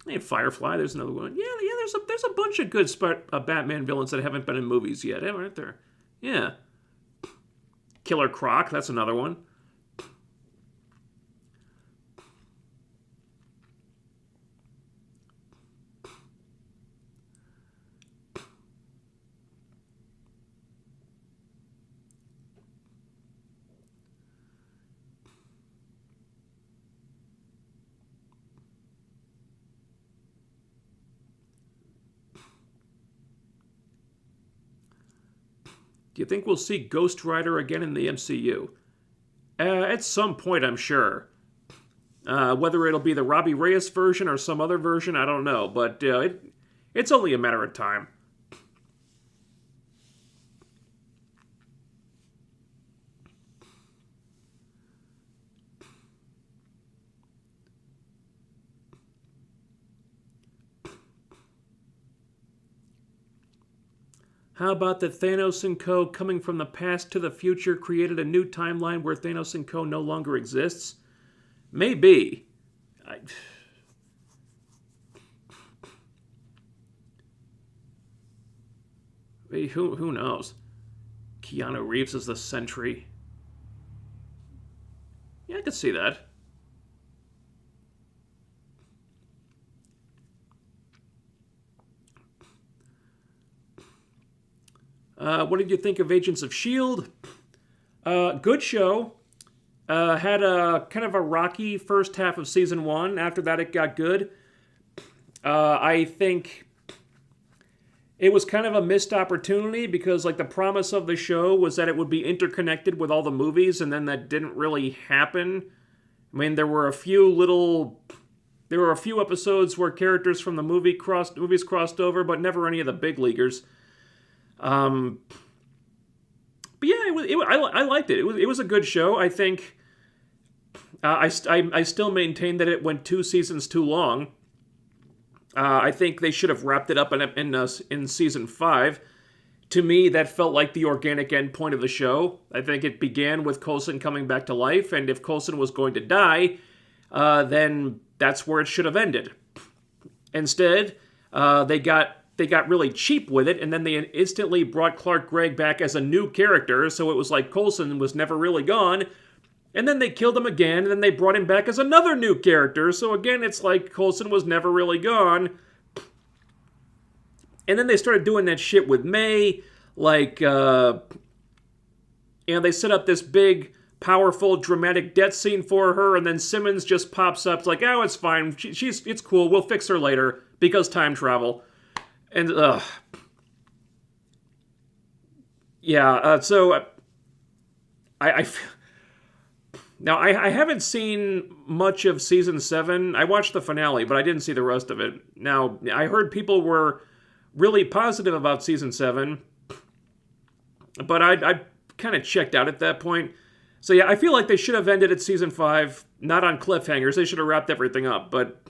Hey, Firefly, there's another one. Yeah, there's a bunch of good Batman villains that haven't been in movies yet, aren't there? Yeah. Killer Croc, that's another one. Do you think we'll see Ghost Rider again in the MCU? At some point, I'm sure. Whether it'll be the Robbie Reyes version or some other version, I don't know. But it's only a matter of time. How about that Thanos and Co. coming from the past to the future created a new timeline where Thanos and Co. no longer exists? Maybe. Who knows? Keanu Reeves is the Sentry. Yeah, I could see that. What did you think of Agents of S.H.I.E.L.D.? Good show. Had a kind of a rocky first half of season 1. After that, it got good. I think it was kind of a missed opportunity because, like, the promise of the show was that it would be interconnected with all the movies, and then that didn't really happen. I mean, there were a few episodes where characters from the movies crossed over, but never any of the big leaguers. But yeah, I liked it. It was a good show. I think I still maintain that it went 2 seasons too long. I think they should have wrapped it up in season 5. to me, that felt like the organic endpoint of the show. I think it began with Coulson coming back to life, and if Coulson was going to die, then that's where it should have ended. Instead, they got really cheap with it, and then they instantly brought Clark Gregg back as a new character, so it was like Coulson was never really gone. And then they killed him again, and then they brought him back as another new character, so again, it's like Coulson was never really gone. And then they started doing that shit with May, like, they set up this big, powerful, dramatic death scene for her, and then Simmons just pops up, like, oh, it's fine, it's cool, we'll fix her later, because time travel. And, so, now, I haven't seen much of Season 7. I watched the finale, but I didn't see the rest of it. Now, I heard people were really positive about Season 7, but I kind of checked out at that point. So yeah, I feel like they should have ended at Season 5, not on cliffhangers. They should have wrapped everything up, but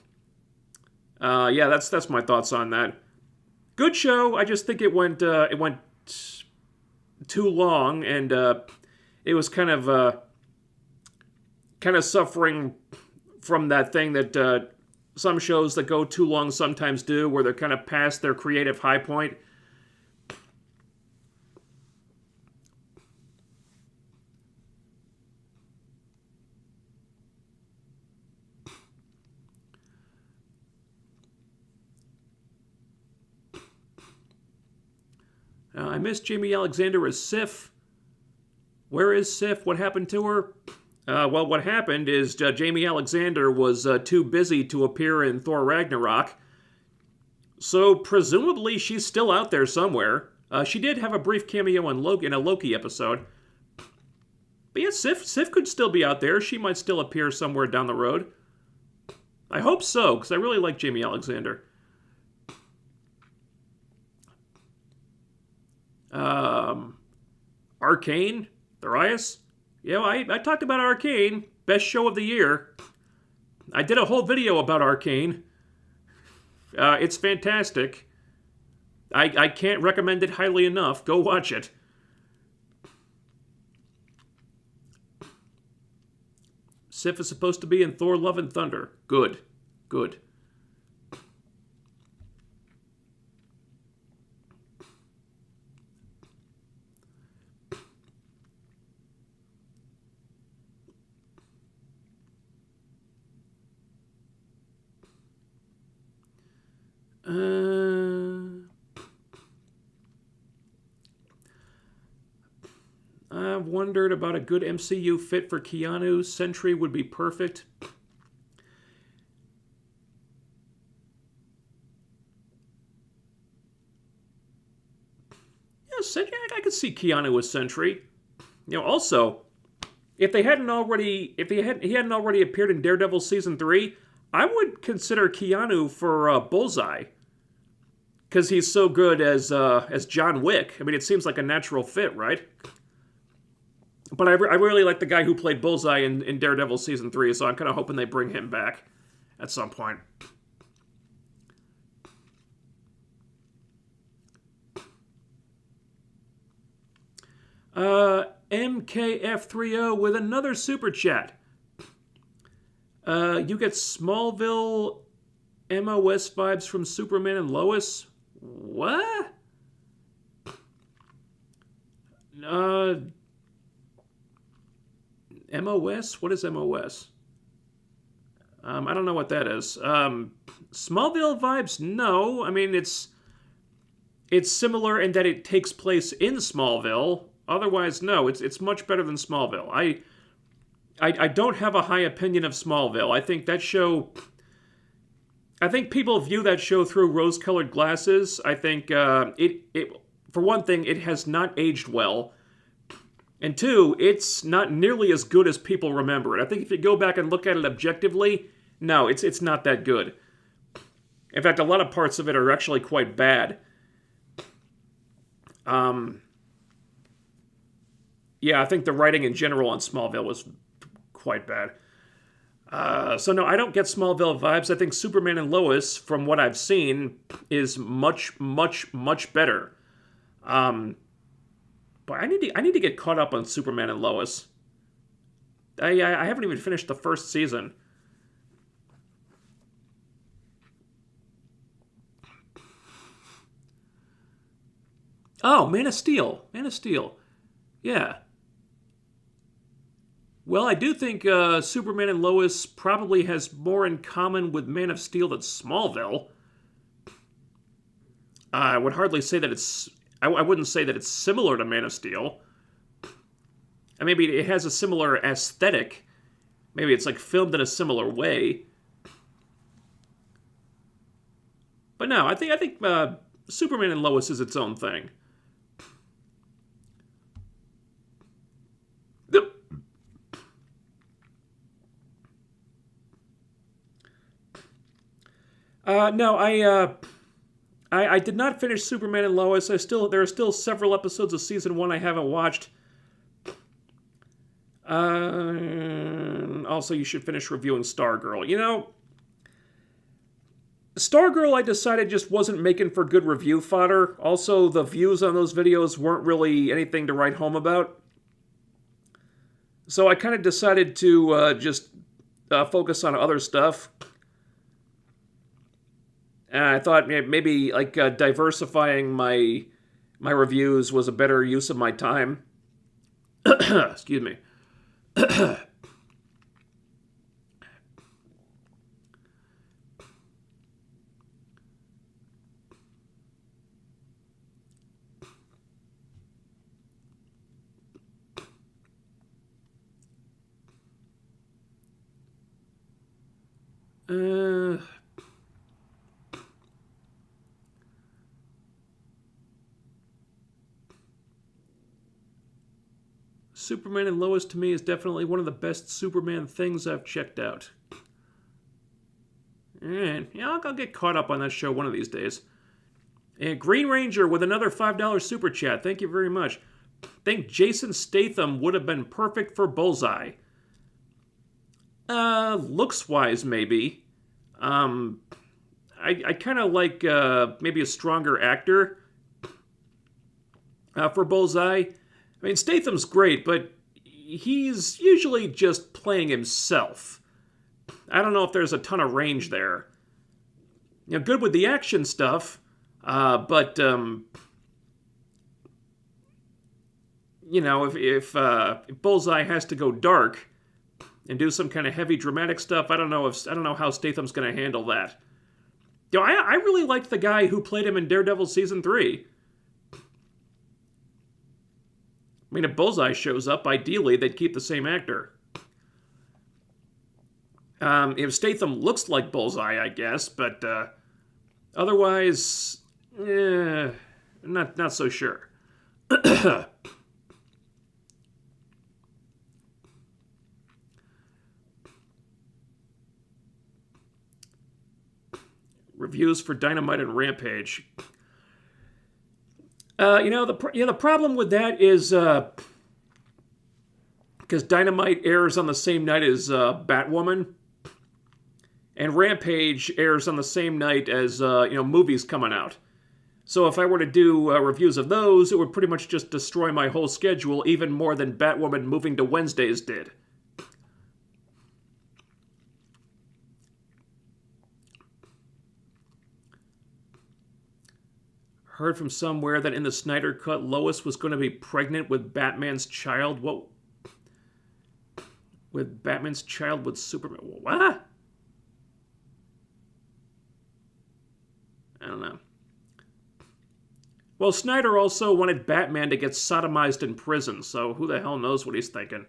yeah, that's my thoughts on that. Good show. I just think it went too long, and it was kind of suffering from that thing that some shows that go too long sometimes do, where they're kind of past their creative high point. I miss Jamie Alexander as Sif. Where is Sif? What happened to her? Well, what happened is Jamie Alexander was too busy to appear in Thor Ragnarok, so presumably she's still out there somewhere. She did have a brief cameo in a Loki episode. But yeah, Sif could still be out there. She might still appear somewhere down the road. I hope so, because I really like Jamie Alexander. Arcane? Thorias? Yeah, I talked about Arcane. Best show of the year. I did a whole video about Arcane. It's fantastic. I can't recommend it highly enough. Go watch it. Sif is supposed to be in Thor Love and Thunder. Good. Good. I've wondered about a good MCU fit for Keanu. Sentry would be perfect. Yeah, Sentry, I could see Keanu as Sentry. Also, if he hadn't already appeared in Daredevil Season 3, I would consider Keanu for Bullseye. Because he's so good as John Wick. I mean, it seems like a natural fit, right? But I really like the guy who played Bullseye in Daredevil Season 3, so I'm kind of hoping they bring him back at some point. MKF30 with another super chat. You get Smallville MOS vibes from Superman and Lois? What? MOS? What is MOS? I don't know what that is. Smallville vibes? No. I mean, it's similar in that it takes place in Smallville. Otherwise, no. It's much better than Smallville. I don't have a high opinion of Smallville. I think that show... I think people view that show through rose-colored glasses. I think it for one thing, it has not aged well. And two, it's not nearly as good as people remember it. I think if you go back and look at it objectively, no, it's not that good. In fact, a lot of parts of it are actually quite bad. Yeah, I think the writing in general on Smallville was quite bad. So no, I don't get Smallville vibes. I think Superman and Lois, from what I've seen, is much, much, much better But I need to get caught up on Superman and Lois. I haven't even finished the first season. Oh, Man of Steel. Man of Steel. Yeah. Well, I do think Superman and Lois probably has more in common with Man of Steel than Smallville. I would hardly say that it's... I wouldn't say that it's similar to Man of Steel. And maybe it has a similar aesthetic. Maybe it's like filmed in a similar way. But no, I think Superman and Lois is its own thing. No, I did not finish Superman and Lois. There are still several episodes of season 1 I haven't watched. Also, you should finish reviewing Stargirl. You know, Stargirl, I decided, just wasn't making for good review fodder. Also, the views on those videos weren't really anything to write home about. So I kind of decided to just focus on other stuff. And I thought maybe like diversifying my reviews was a better use of my time. Excuse me. Superman and Lois to me is definitely one of the best Superman things I've checked out. And yeah, I'll get caught up on that show one of these days. And Green Ranger with another $5 super chat. Thank you very much. Think Jason Statham would have been perfect for Bullseye. Looks-wise, maybe. I kind of like maybe a stronger actor for Bullseye. I mean, Statham's great, but he's usually just playing himself. I don't know if there's a ton of range there. You know, good with the action stuff, but you know, if Bullseye has to go dark and do some kind of heavy dramatic stuff, I don't know how Statham's going to handle that. You know, I really liked the guy who played him in Daredevil season 3. I mean, if Bullseye shows up, ideally they'd keep the same actor. If Statham looks like Bullseye, I guess, but otherwise, not so sure. Reviews for Dynamite and Rampage. The problem with that is because Dynamite airs on the same night as Batwoman, and Rampage airs on the same night as movies coming out. So if I were to do reviews of those, it would pretty much just destroy my whole schedule, even more than Batwoman moving to Wednesdays did. Heard from somewhere that in the Snyder Cut, Lois was going to be pregnant with Batman's child. What? With Batman's child with Superman? What? I don't know. Well, Snyder also wanted Batman to get sodomized in prison, so who the hell knows what he's thinking.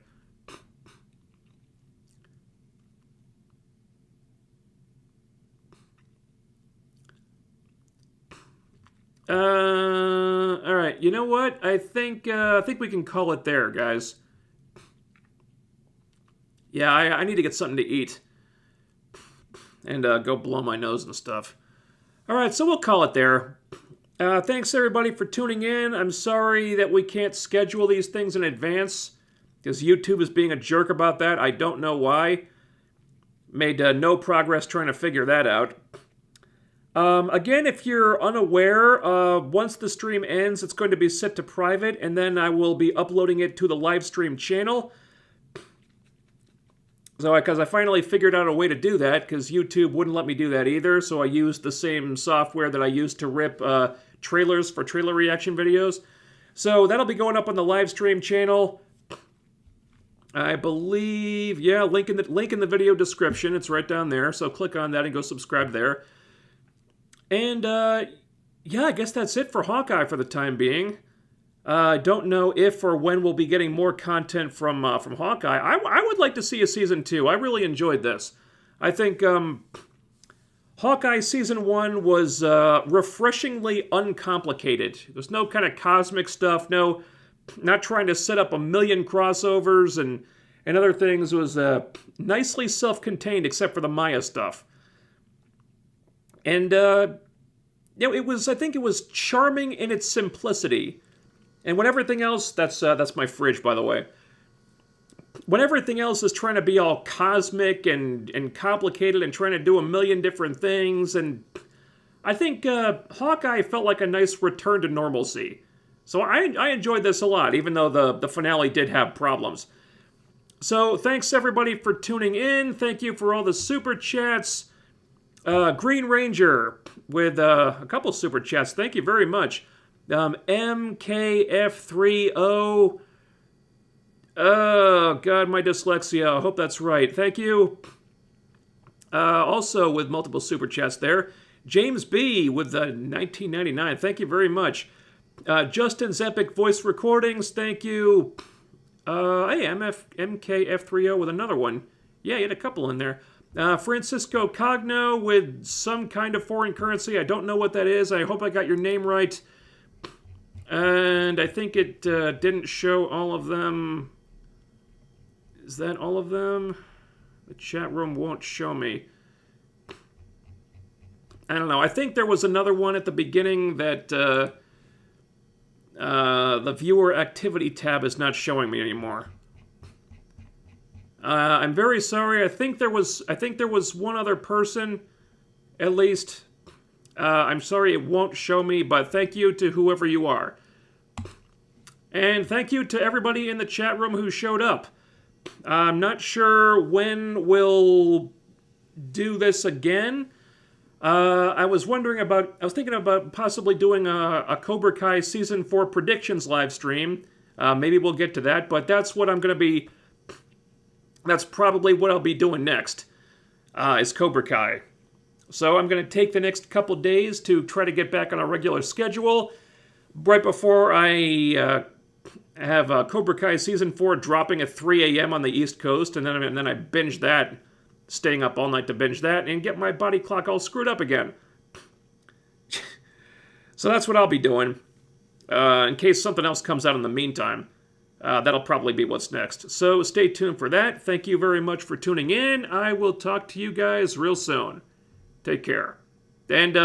All right. You know what? I think we can call it there, guys. Yeah, I need to get something to eat and go blow my nose and stuff. All right, so we'll call it there. Thanks everybody for tuning in. I'm sorry that we can't schedule these things in advance because YouTube is being a jerk about that. I don't know why. Made no progress trying to figure that out. Again, if you're unaware, once the stream ends, it's going to be set to private, and then I will be uploading it to the Livestream channel. So, because I finally figured out a way to do that, because YouTube wouldn't let me do that either, so I used the same software that I used to rip trailers for trailer reaction videos. So that'll be going up on the Livestream channel. I believe, yeah, link in the video description. It's right down there, so click on that and go subscribe there. And, yeah, I guess that's it for Hawkeye for the time being. I don't know if or when we'll be getting more content from Hawkeye. I would like to see a Season 2. I really enjoyed this. I think Hawkeye Season 1 was refreshingly uncomplicated. There's no kind of cosmic stuff, not trying to set up a million crossovers and other things. It was nicely self-contained except for the Maya stuff. And, I think it was charming in its simplicity. And when everything else, that's my fridge, by the way. When everything else is trying to be all cosmic and complicated and trying to do a million different things, and I think Hawkeye felt like a nice return to normalcy. So I enjoyed this a lot, even though the finale did have problems. So thanks everybody for tuning in. Thank you for all the super chats. Green Ranger with a couple super chats. Thank you very much. MKF30. Oh, God, my dyslexia. I hope that's right. Thank you. Also with multiple super chats there. James B. with 1999. Thank you very much. Justin's Epic Voice Recordings. Thank you. Hey, MKF30 with another one. Yeah, you had a couple in there. Francisco Cogno with some kind of foreign currency. I don't know what that is. I hope I got your name right. And I think it didn't show all of them. Is that all of them? The chat room won't show me. I don't know. I think there was another one at the beginning that the viewer activity tab is not showing me anymore. I'm very sorry. I think there was one other person, at least. I'm sorry it won't show me, but thank you to whoever you are. And thank you to everybody in the chat room who showed up. I'm not sure when we'll do this again. I was thinking about possibly doing a Cobra Kai Season 4 predictions live stream. Maybe we'll get to that, but that's probably what I'll be doing next, is Cobra Kai. So I'm going to take the next couple days to try to get back on a regular schedule. Right before I have Cobra Kai Season 4 dropping at 3 a.m. on the East Coast, and then I binge that, staying up all night to binge that, and get my body clock all screwed up again. So that's what I'll be doing. In case something else comes out in the meantime. That'll probably be what's next. So stay tuned for that. Thank you very much for tuning in. I will talk to you guys real soon. Take care. And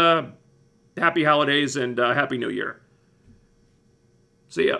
happy holidays and Happy New Year. See ya.